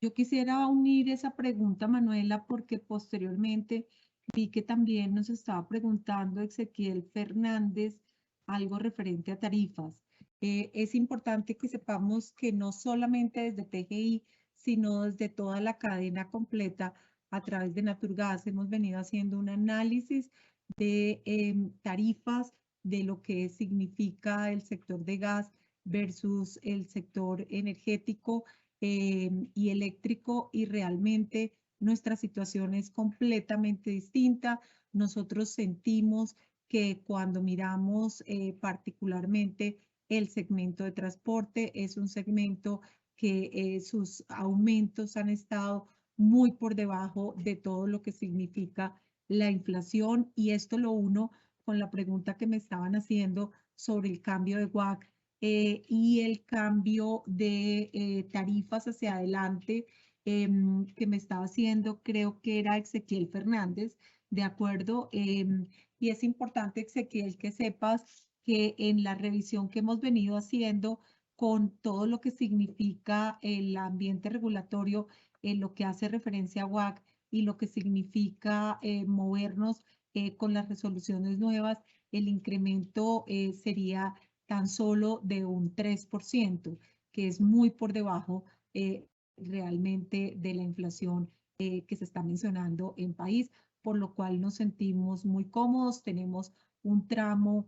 Speaker 2: Yo quisiera unir esa pregunta, Manuela, porque posteriormente vi que también nos estaba preguntando Ezequiel Fernández algo referente a tarifas. Es importante que sepamos que no solamente desde TGI, sino desde toda la cadena completa a través de Naturgas hemos venido haciendo un análisis de tarifas de lo que significa el sector de gas versus el sector energético y eléctrico, y realmente nuestra situación es completamente distinta. Nosotros sentimos que cuando miramos particularmente el segmento de transporte, es un segmento que sus aumentos han estado muy por debajo de todo lo que significa la inflación, y esto lo uno con la pregunta que me estaban haciendo sobre el cambio de WACC y el cambio de tarifas hacia adelante que me estaba haciendo, creo que era Ezequiel Fernández, ¿de acuerdo? Y es importante, Ezequiel, que sepas que en la revisión que hemos venido haciendo con todo lo que significa el ambiente regulatorio, en lo que hace referencia a WACC y lo que significa movernos con las resoluciones nuevas, el incremento sería tan solo de un 3%, que es muy por debajo realmente de la inflación que se está mencionando en país, por lo cual nos sentimos muy cómodos. Tenemos un tramo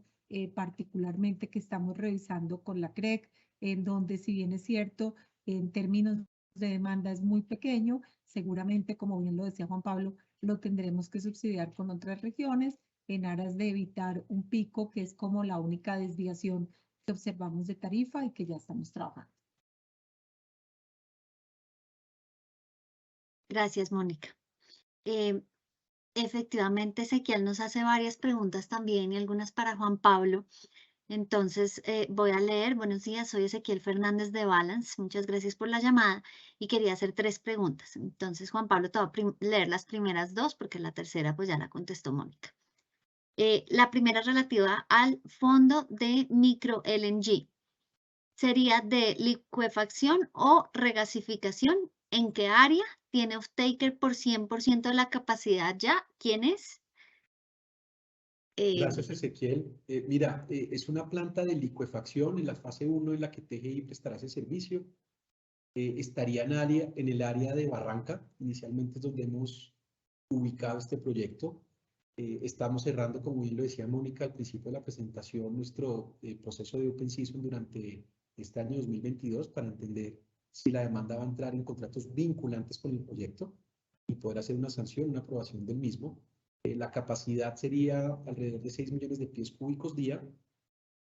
Speaker 2: particularmente que estamos revisando con la CREC, en donde, si bien es cierto, en términos de demanda es muy pequeño, seguramente, como bien lo decía Juan Pablo, lo tendremos que subsidiar con otras regiones en aras de evitar un pico, que es como la única desviación que observamos de tarifa y que ya estamos trabajando.
Speaker 1: Gracias, Mónica. Efectivamente, Ezequiel nos hace varias preguntas también y algunas para Juan Pablo. Entonces, voy a leer. Buenos días, soy Ezequiel Fernández de Balance. Muchas gracias por la llamada y quería hacer 3 preguntas. Entonces, Juan Pablo, te voy a leer las primeras 2 porque la tercera pues ya la contestó Mónica. La primera relativa al fondo de micro LNG. ¿Sería de licuefacción o regasificación? ¿En qué área? ¿Tiene off-taker por 100% de la capacidad ya? ¿Quién es?
Speaker 3: Gracias, Ezequiel. Mira, es una planta de licuefacción en la fase 1 en la que TGI prestará ese servicio. Estaría en el área de Barranca, inicialmente es donde hemos ubicado este proyecto. Estamos cerrando, como bien lo decía Mónica al principio de la presentación, nuestro proceso de Open Season durante este año 2022 para entender si la demanda va a entrar en contratos vinculantes con el proyecto y poder hacer una sanción, una aprobación del mismo. La capacidad sería alrededor de 6 millones de pies cúbicos día,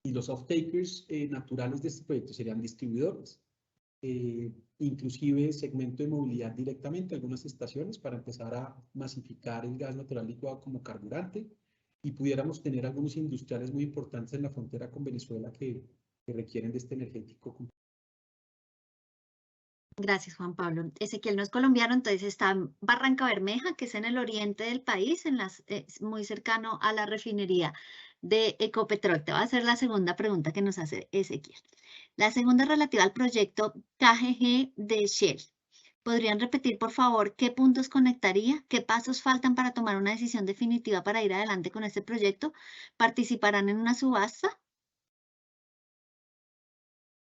Speaker 3: y los off-takers naturales de este proyecto serían distribuidores, inclusive segmento de movilidad directamente, algunas estaciones para empezar a masificar el gas natural licuado como carburante, y pudiéramos tener algunos industriales muy importantes en la frontera con Venezuela que requieren de este energético.
Speaker 1: Gracias, Juan Pablo. Ezequiel no es colombiano, entonces está en Barranca Bermeja, que es en el oriente del país, muy cercano a la refinería de Ecopetrol. Te voy a hacer la segunda pregunta que nos hace Ezequiel. La segunda es relativa al proyecto KGG de Shell. ¿Podrían repetir, por favor, qué puntos conectaría? ¿Qué pasos faltan para tomar una decisión definitiva para ir adelante con este proyecto? ¿Participarán en una subasta?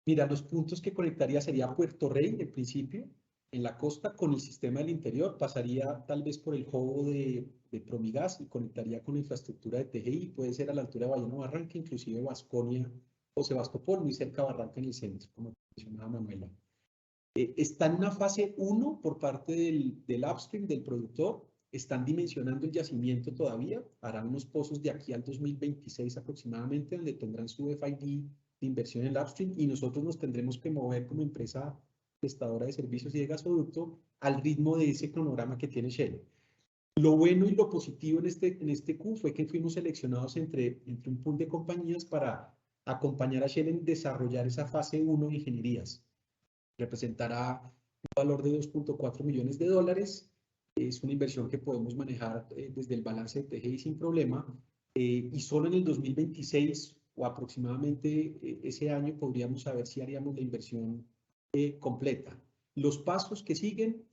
Speaker 3: Mira, los puntos que conectaría sería Puerto Rey, en principio, en la costa, con el sistema del interior. Pasaría tal vez por el jobo de Promigas y conectaría con la infraestructura de TGI. Puede ser a la altura de Bayano Barranca, inclusive Vasconia o Sebastopol, muy cerca de Barranca en el centro, como mencionaba Manuela. Está en una fase 1 por parte del upstream, del productor. Están dimensionando el yacimiento todavía. Harán unos pozos de aquí al 2026 aproximadamente, donde tendrán su FID de inversión en el upstream y nosotros nos tendremos que mover como empresa prestadora de servicios y de gasoducto al ritmo de ese cronograma que tiene Shell. Lo bueno y lo positivo en este Q fue que fuimos seleccionados entre un pool de compañías para acompañar a Shell en desarrollar esa fase 1 de ingenierías. Representará un valor de $2.4 millones. Es una inversión que podemos manejar desde el balance de TGI sin problema. Y solo en el 2026 o aproximadamente ese año podríamos saber si haríamos la inversión completa. Los pasos que siguen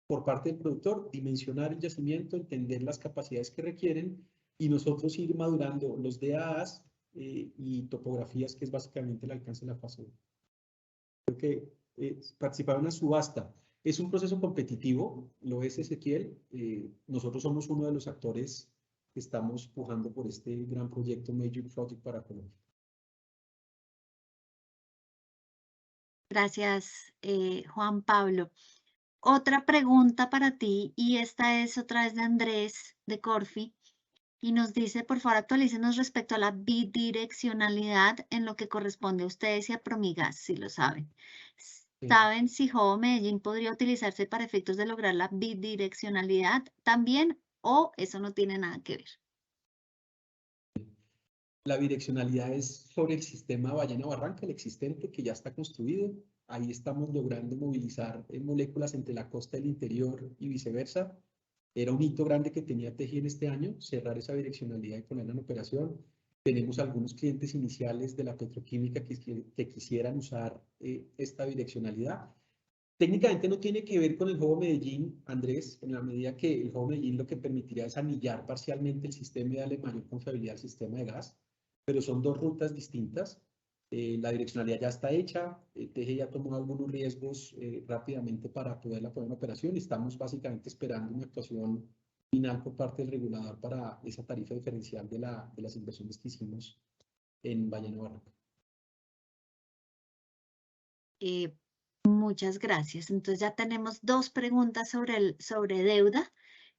Speaker 3: por parte del productor: dimensionar el yacimiento, entender las capacidades que requieren y nosotros ir madurando los DAAs y topografías, que es básicamente el alcance de la fase 1. Creo que participar en una subasta es un proceso competitivo, lo es, Ezequiel. Nosotros somos uno de los actores que estamos pujando por este gran proyecto Major Project para Colombia.
Speaker 1: Gracias, Juan Pablo. Otra pregunta para ti, y esta es otra vez de Andrés de Corfi, y nos dice: por favor, actualícenos respecto a la bidireccionalidad en lo que corresponde a ustedes y a Promigas, si lo saben. ¿Saben si Jobo Medellín podría utilizarse para efectos de lograr la bidireccionalidad también, o eso no tiene nada que ver?
Speaker 3: La bidireccionalidad es sobre el sistema Bayano Barranca, el existente, que ya está construido. Ahí estamos logrando movilizar moléculas entre la costa y el interior y viceversa. Era un hito grande que tenía TGI en este año, cerrar esa bidireccionalidad y ponerla en operación. Tenemos algunos clientes iniciales de la petroquímica que quisieran usar esta bidireccionalidad. Técnicamente no tiene que ver con el Jobo Medellín, Andrés, en la medida que el Jobo Medellín lo que permitiría es anillar parcialmente el sistema y darle mayor confiabilidad al sistema de gas, pero son dos rutas distintas. La direccionalidad ya está hecha, TGI ya tomó algunos riesgos rápidamente para poderla poner en operación y estamos básicamente esperando una actuación final por parte del regulador para esa tarifa diferencial de las inversiones que hicimos en Bayano Barranca.
Speaker 1: Muchas gracias. Entonces ya tenemos dos preguntas sobre deuda,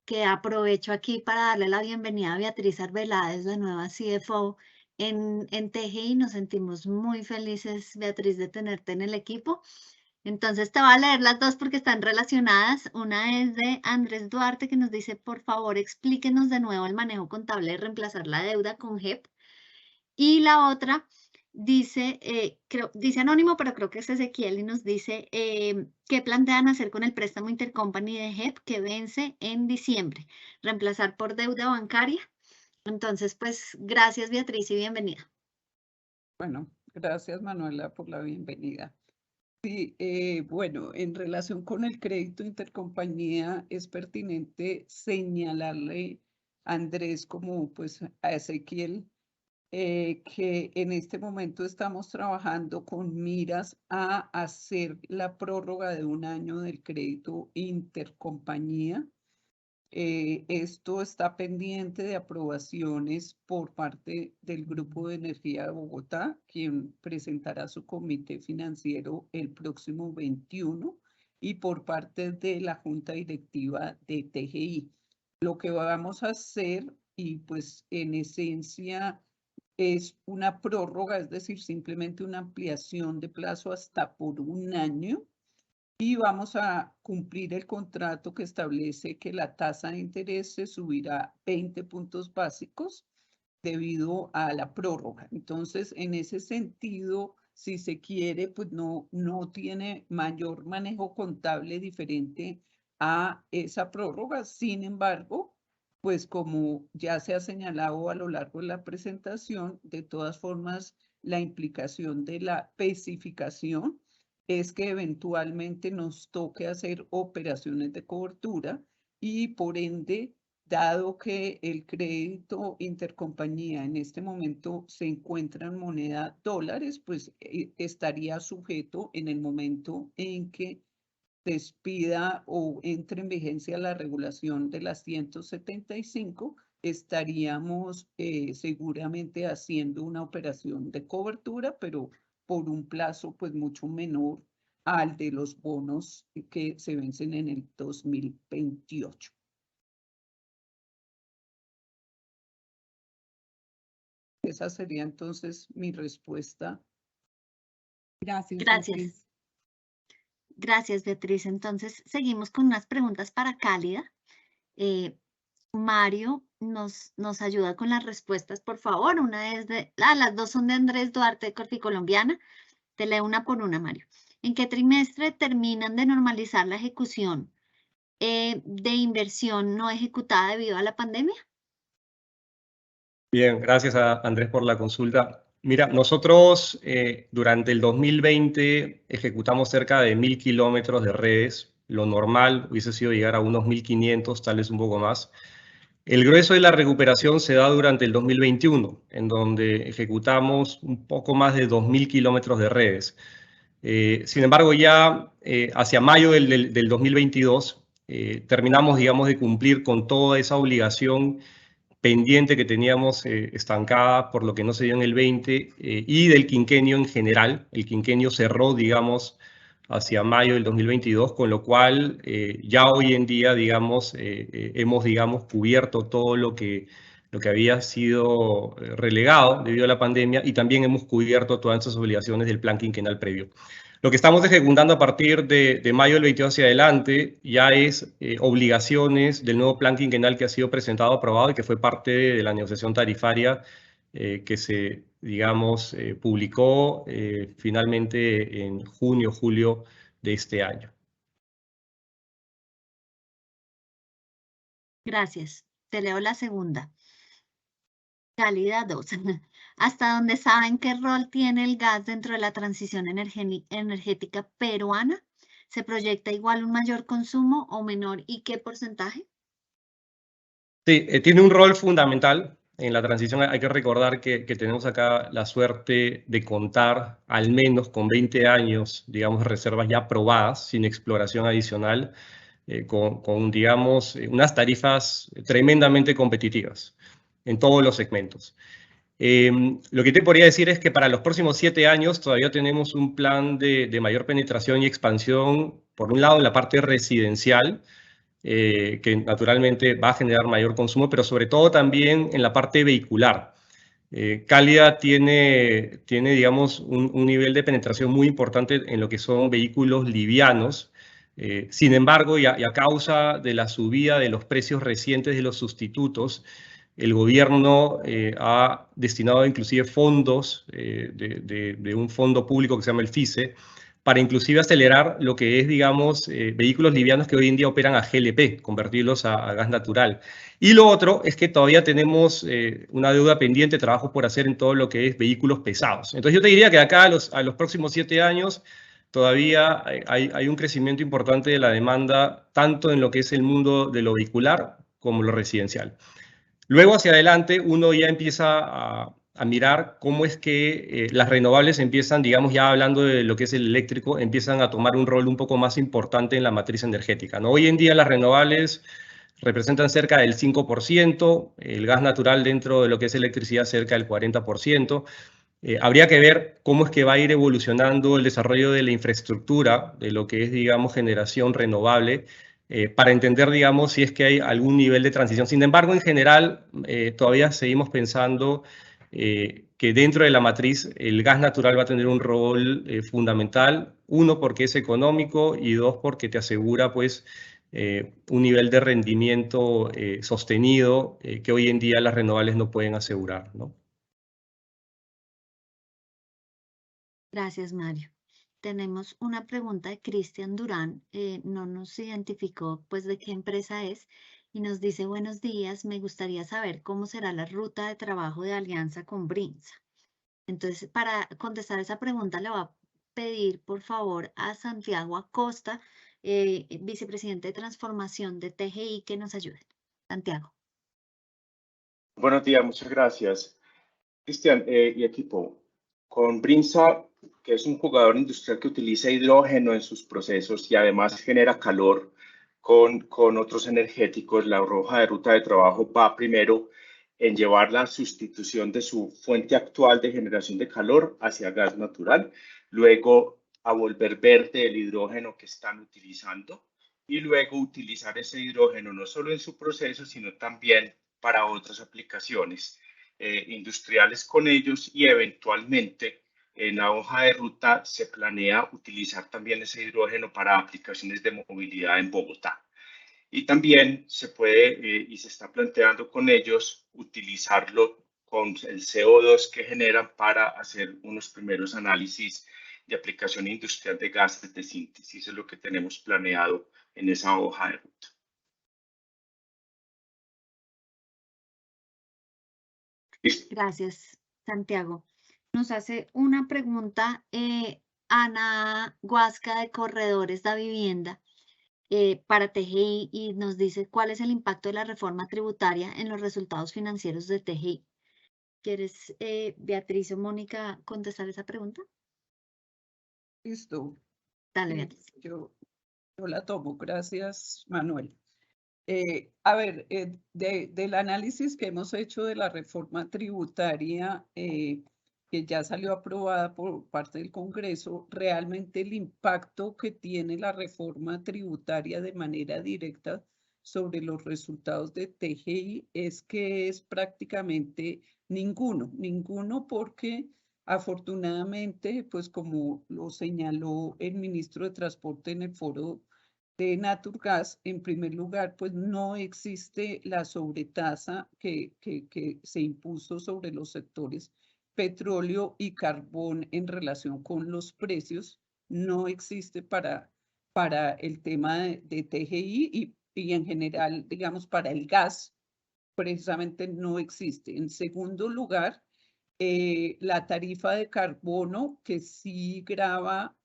Speaker 1: que aprovecho aquí para darle la bienvenida a Beatriz Arbeláez, la nueva CFO en TGI. Nos sentimos muy felices, Beatriz, de tenerte en el equipo. Entonces te voy a leer las dos porque están relacionadas. Una es de Andrés Duarte, que nos dice: por favor, explíquenos de nuevo el manejo contable de reemplazar la deuda con GEP. Y la otra dice, dice anónimo, pero creo que es Ezequiel, y nos dice: ¿qué plantean hacer con el préstamo intercompany de GEP que vence en diciembre? ¿Reemplazar por deuda bancaria? Entonces, pues, gracias, Beatriz, y bienvenida.
Speaker 4: Bueno, gracias, Manuela, por la bienvenida. Sí, bueno, en relación con el crédito intercompañía, es pertinente señalarle a Andrés, como pues a Ezequiel, que en este momento estamos trabajando con miras a hacer la prórroga de 1 año del crédito intercompañía. Esto está pendiente de aprobaciones por parte del Grupo de Energía de Bogotá, quien presentará su comité financiero el próximo 21, y por parte de la Junta Directiva de TGI. Lo que vamos a hacer, y pues en esencia es una prórroga, es decir, simplemente una ampliación de plazo hasta por 1 año. Y vamos a cumplir el contrato que establece que la tasa de interés se subirá 20 puntos básicos debido a la prórroga. Entonces, en ese sentido, si se quiere, pues no tiene mayor manejo contable diferente a esa prórroga. Sin embargo, pues como ya se ha señalado a lo largo de la presentación, de todas formas, la implicación de la especificación es que eventualmente nos toque hacer operaciones de cobertura y por ende, dado que el crédito intercompañía en este momento se encuentra en moneda dólares, pues estaría sujeto en el momento en que se expida o entre en vigencia la regulación de la 175, estaríamos seguramente haciendo una operación de cobertura, pero por un plazo pues mucho menor al de los bonos que se vencen en el 2028. Esa sería entonces mi respuesta.
Speaker 2: Gracias.
Speaker 1: Gracias.
Speaker 2: Beatriz.
Speaker 1: Gracias, Beatriz. Entonces, seguimos con unas preguntas para Cálida. Mario nos ayuda con las respuestas, por favor. Una es las dos son de Andrés Duarte de Corficolombiana. Te leo una por una, Mario. ¿En qué trimestre terminan de normalizar la ejecución de inversión no ejecutada debido a la pandemia?
Speaker 6: Bien, gracias a Andrés por la consulta. Mira, nosotros durante el 2020 ejecutamos cerca de 1.000 kilómetros de redes. Lo normal hubiese sido llegar a unos 1.500, tal vez un poco más. El grueso de la recuperación se da durante el 2021, en donde ejecutamos un poco más de 2.000 kilómetros de redes. Sin embargo, ya hacia mayo del 2022 terminamos, digamos, de cumplir con toda esa obligación pendiente que teníamos estancada por lo que no se dio en el 20 y del quinquenio en general. El quinquenio cerró, digamos, hacia mayo del 2022, con lo cual ya hoy en día, digamos, hemos, digamos, cubierto todo lo que había sido relegado debido a la pandemia y también hemos cubierto todas esas obligaciones del plan quinquenal previo. Lo que estamos ejecutando a partir de mayo del 22 hacia adelante ya es obligaciones del nuevo plan quinquenal que ha sido presentado, aprobado y que fue parte de la negociación tarifaria que se, digamos, publicó finalmente en junio, julio de este año.
Speaker 1: Gracias. Te leo la segunda. Cálida 2. ¿Hasta dónde saben qué rol tiene el gas dentro de la transición energética peruana? ¿Se proyecta igual un mayor consumo o menor y qué porcentaje?
Speaker 6: Sí, tiene un rol fundamental en la transición. Hay que recordar que tenemos acá la suerte de contar al menos con 20 años, digamos, de reservas ya probadas, sin exploración adicional, con digamos, unas tarifas tremendamente competitivas en todos los segmentos. Lo que te podría decir es que para los próximos 7 años todavía tenemos un plan de mayor penetración y expansión, por un lado en la parte residencial, que naturalmente va a generar mayor consumo, pero sobre todo también en la parte vehicular. Cálida tiene digamos, un nivel de penetración muy importante en lo que son vehículos livianos. Sin embargo, y a causa de la subida de los precios recientes de los sustitutos, el gobierno ha destinado inclusive fondos de un fondo público que se llama el FICE, para inclusive acelerar lo que es, digamos, vehículos livianos que hoy en día operan a GLP, convertirlos a gas natural. Y lo otro es que todavía tenemos una deuda pendiente, trabajo por hacer en todo lo que es vehículos pesados. Entonces yo te diría que acá a los próximos 7 años todavía hay un crecimiento importante de la demanda, tanto en lo que es el mundo de lo vehicular como lo residencial. Luego hacia adelante uno ya empieza a mirar cómo es que las renovables empiezan, digamos, ya hablando de lo que es el eléctrico, empiezan a tomar un rol un poco más importante en la matriz energética, ¿no? Hoy en día las renovables representan cerca del 5%, el gas natural dentro de lo que es electricidad cerca del 40%. Habría que ver cómo es que va a ir evolucionando el desarrollo de la infraestructura, de lo que es, digamos, generación renovable, para entender, digamos, si es que hay algún nivel de transición. Sin embargo, en general, todavía seguimos pensando que dentro de la matriz el gas natural va a tener un rol fundamental, uno, porque es económico, y dos, porque te asegura, pues, un nivel de rendimiento sostenido que hoy en día las renovables no pueden asegurar, ¿no?
Speaker 1: Gracias, Mario. Tenemos una pregunta de Cristian Durán. No nos identificó pues de qué empresa es y nos dice: buenos días, me gustaría saber cómo será la ruta de trabajo de alianza con Brinsa. Entonces, para contestar esa pregunta le voy a pedir por favor a Santiago Acosta, vicepresidente de transformación de TGI, que nos ayude. Santiago.
Speaker 7: Buenos días, muchas gracias. Cristian y equipo, con Brinsa, que es un jugador industrial que utiliza hidrógeno en sus procesos y además genera calor con otros energéticos, la hoja de ruta de trabajo va primero en llevar la sustitución de su fuente actual de generación de calor hacia gas natural, luego a volver verde el hidrógeno que están utilizando y luego utilizar ese hidrógeno no solo en su proceso, sino también para otras aplicaciones industriales con ellos, y eventualmente en la hoja de ruta se planea utilizar también ese hidrógeno para aplicaciones de movilidad en Bogotá. Y también se puede y se está planteando con ellos utilizarlo con el CO2 que generan para hacer unos primeros análisis de aplicación industrial de gases de síntesis. Es lo que tenemos planeado en esa hoja de ruta.
Speaker 1: Gracias, Santiago. Nos hace una pregunta Ana Guasca, de Corredores da Vivienda, para TGI, y nos dice: ¿cuál es el impacto de la reforma tributaria en los resultados financieros de TGI? ¿Quieres, Beatriz o Mónica, contestar esa pregunta?
Speaker 4: Listo.
Speaker 1: Dale, Beatriz.
Speaker 4: Yo la tomo. Gracias, Manuel. A ver, del análisis que hemos hecho de la reforma tributaria que ya salió aprobada por parte del Congreso, realmente el impacto que tiene la reforma tributaria de manera directa sobre los resultados de TGI es que es prácticamente ninguno porque afortunadamente, pues como lo señaló el ministro de Transporte en el foro de Naturgas, en primer lugar, pues no existe la sobretasa que se impuso sobre los sectores petróleo y carbón en relación con los precios, no existe para el tema de TGI y en general, digamos, para el gas, precisamente no existe. En segundo lugar, la tarifa de carbono que sí grava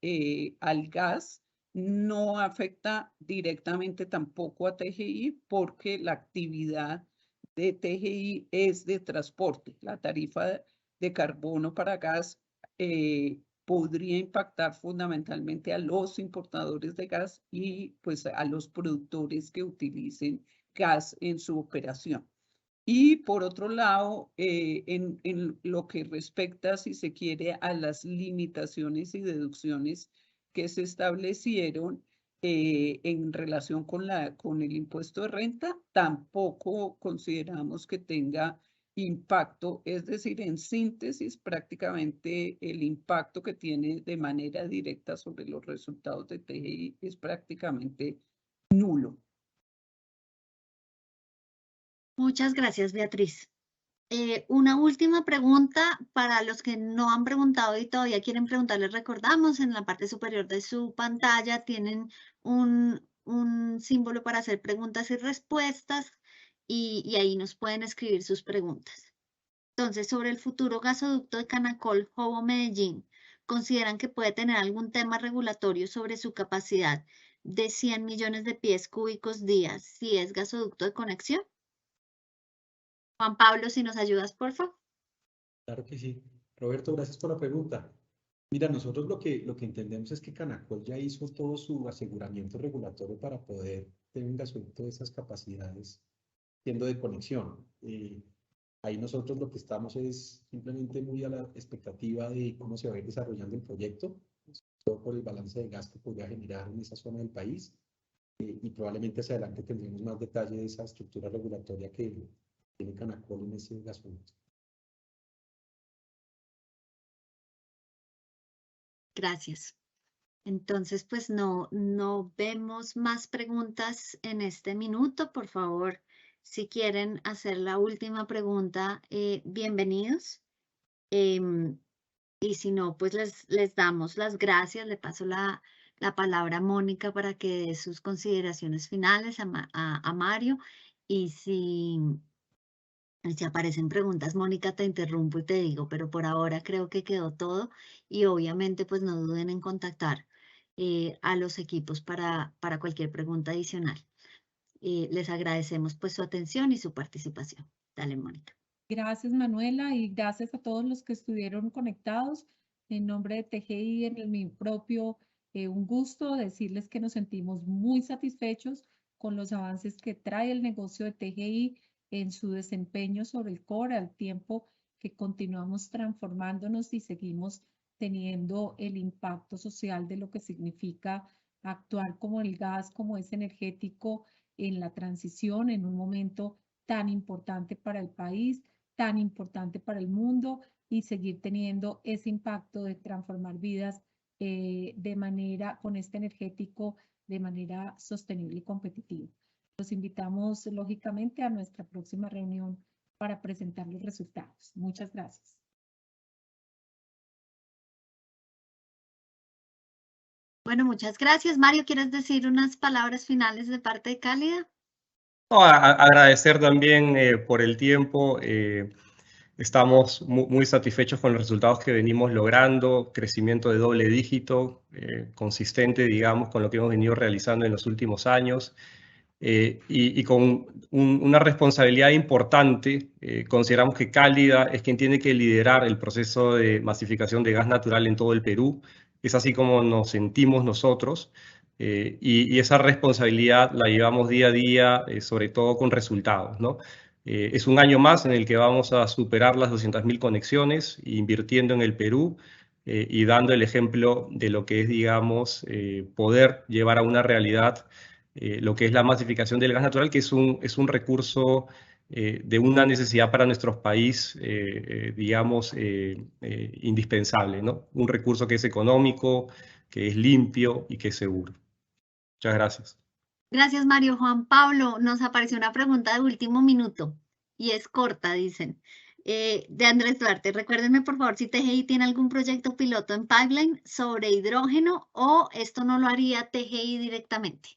Speaker 4: al gas no afecta directamente tampoco a TGI porque la actividad de TGI es de transporte. La tarifa de carbono para gas podría impactar fundamentalmente a los importadores de gas y pues a los productores que utilicen gas en su operación. Y por otro lado, en lo que respecta, si se quiere, a las limitaciones y deducciones que se establecieron en relación con el impuesto de renta, tampoco consideramos que tenga impacto. Es decir, en síntesis, prácticamente el impacto que tiene de manera directa sobre los resultados de TGI es prácticamente nulo.
Speaker 1: Muchas gracias, Beatriz. Una última pregunta para los que no han preguntado y todavía quieren preguntar. Les recordamos, en la parte superior de su pantalla tienen un símbolo para hacer preguntas y respuestas y ahí nos pueden escribir sus preguntas. Entonces, sobre el futuro gasoducto de Canacol Jobo-Medellín, ¿consideran que puede tener algún tema regulatorio sobre su capacidad de 100 millones de pies cúbicos día si es gasoducto de conexión? Juan Pablo, si nos ayudas, por favor.
Speaker 3: Claro que sí. Roberto, gracias por la pregunta. Mira, nosotros lo que entendemos es que Canacol ya hizo todo su aseguramiento regulatorio para poder tener un gasoducto de esas capacidades siendo de conexión. Ahí nosotros lo que estamos es simplemente muy a la expectativa de cómo se va a ir desarrollando el proyecto, todo por el balance de gas que podría generar en esa zona del país, y probablemente hacia adelante tendremos más detalle de esa estructura regulatoria que tiene Canacol en ese gasoducto.
Speaker 1: Gracias. Entonces, pues no vemos más preguntas en este minuto. Por favor, si quieren hacer la última pregunta, bienvenidos. Y si no, pues les damos las gracias. Le paso la palabra a Mónica para que dé sus consideraciones finales a Mario. Y si aparecen preguntas, Mónica, te interrumpo y te digo, pero por ahora creo que quedó todo. Y obviamente, pues no duden en contactar a los equipos para cualquier pregunta adicional. Les agradecemos pues su atención y su participación. Dale, Mónica.
Speaker 2: Gracias, Manuela, y gracias a todos los que estuvieron conectados. En nombre de TGI, en mi propio, un gusto decirles que nos sentimos muy satisfechos con los avances que trae el negocio de TGI en su desempeño sobre el core, al tiempo que continuamos transformándonos y seguimos teniendo el impacto social de lo que significa actuar como el gas, como es energético en la transición, en un momento tan importante para el país, tan importante para el mundo, y seguir teniendo ese impacto de transformar vidas de manera, con este energético, de manera sostenible y competitiva. Los invitamos, lógicamente, a nuestra próxima reunión para presentar los resultados. Muchas gracias.
Speaker 1: Bueno, muchas gracias. Mario, ¿quieres decir unas palabras finales de parte de Cálida?
Speaker 6: No, agradecer también por el tiempo. Estamos muy satisfechos con los resultados que venimos logrando, crecimiento de doble dígito, consistente, digamos, con lo que hemos venido realizando en los últimos años, y con una responsabilidad importante. Consideramos que Cálida es quien tiene que liderar el proceso de masificación de gas natural en todo el Perú. Es así como nos sentimos nosotros. Y esa responsabilidad la llevamos día a día, sobre todo con resultados, ¿no? Es un año más en el que vamos a superar las 200.000 conexiones, invirtiendo en el Perú y dando el ejemplo de lo que es, digamos, poder llevar a una realidad lo que es la masificación del gas natural, que es un recurso de una necesidad para nuestro país, digamos, indispensable, ¿no? Un recurso que es económico, que es limpio y que es seguro. Muchas gracias.
Speaker 1: Gracias, Mario. Juan Pablo, nos apareció una pregunta de último minuto y es corta, dicen, de Andrés Duarte. Recuérdenme, por favor, si TGI tiene algún proyecto piloto en pipeline sobre hidrógeno o esto no lo haría TGI directamente.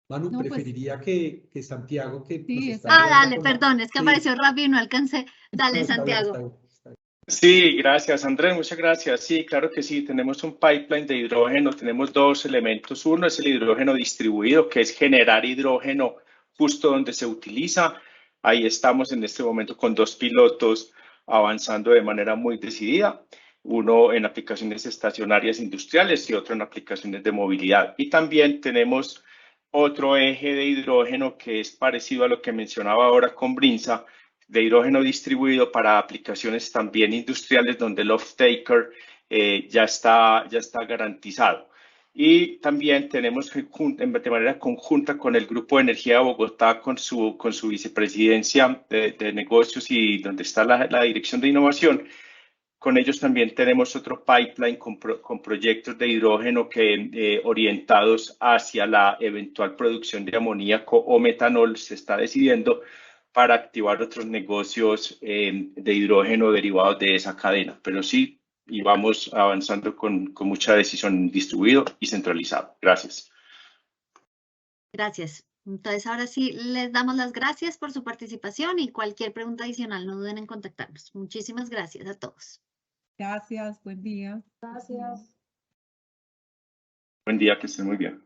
Speaker 3: Manu,
Speaker 2: No, pues,
Speaker 3: preferiría que Santiago, que
Speaker 2: sí,
Speaker 3: nos está
Speaker 1: Ah,
Speaker 3: ayudando
Speaker 1: dale,
Speaker 3: con la-
Speaker 1: perdón, es que
Speaker 3: Sí,
Speaker 1: apareció rápido y no alcancé. Dale,
Speaker 3: no, está bien,
Speaker 1: Santiago.
Speaker 3: está bien, está bien.
Speaker 7: Sí, gracias Andrés, muchas gracias. Sí, claro que sí, tenemos un pipeline de hidrógeno, tenemos dos elementos. Uno es el hidrógeno distribuido, que es generar hidrógeno justo donde se utiliza. Ahí estamos en este momento con dos pilotos avanzando de manera muy decidida, uno en aplicaciones estacionarias industriales y otro en aplicaciones de movilidad. Y también tenemos otro eje de hidrógeno que es parecido a lo que mencionaba ahora con Brinza, de hidrógeno distribuido para aplicaciones también industriales donde el off-taker ya está garantizado. Y también tenemos de manera conjunta con el Grupo de Energía de Bogotá, con su vicepresidencia de negocios y donde está la dirección de innovación. Con ellos también tenemos otro pipeline con proyectos de hidrógeno que orientados hacia la eventual producción de amoníaco o metanol. Se está decidiendo para activar otros negocios de hidrógeno derivados de esa cadena. Pero sí, y vamos avanzando con mucha decisión distribuido y centralizado. Gracias.
Speaker 1: Gracias. Entonces, ahora sí, les damos las gracias por su participación y cualquier pregunta adicional, no duden en contactarnos. Muchísimas gracias a todos.
Speaker 2: Gracias, buen día.
Speaker 5: Gracias.
Speaker 7: Buen día, que estén muy bien.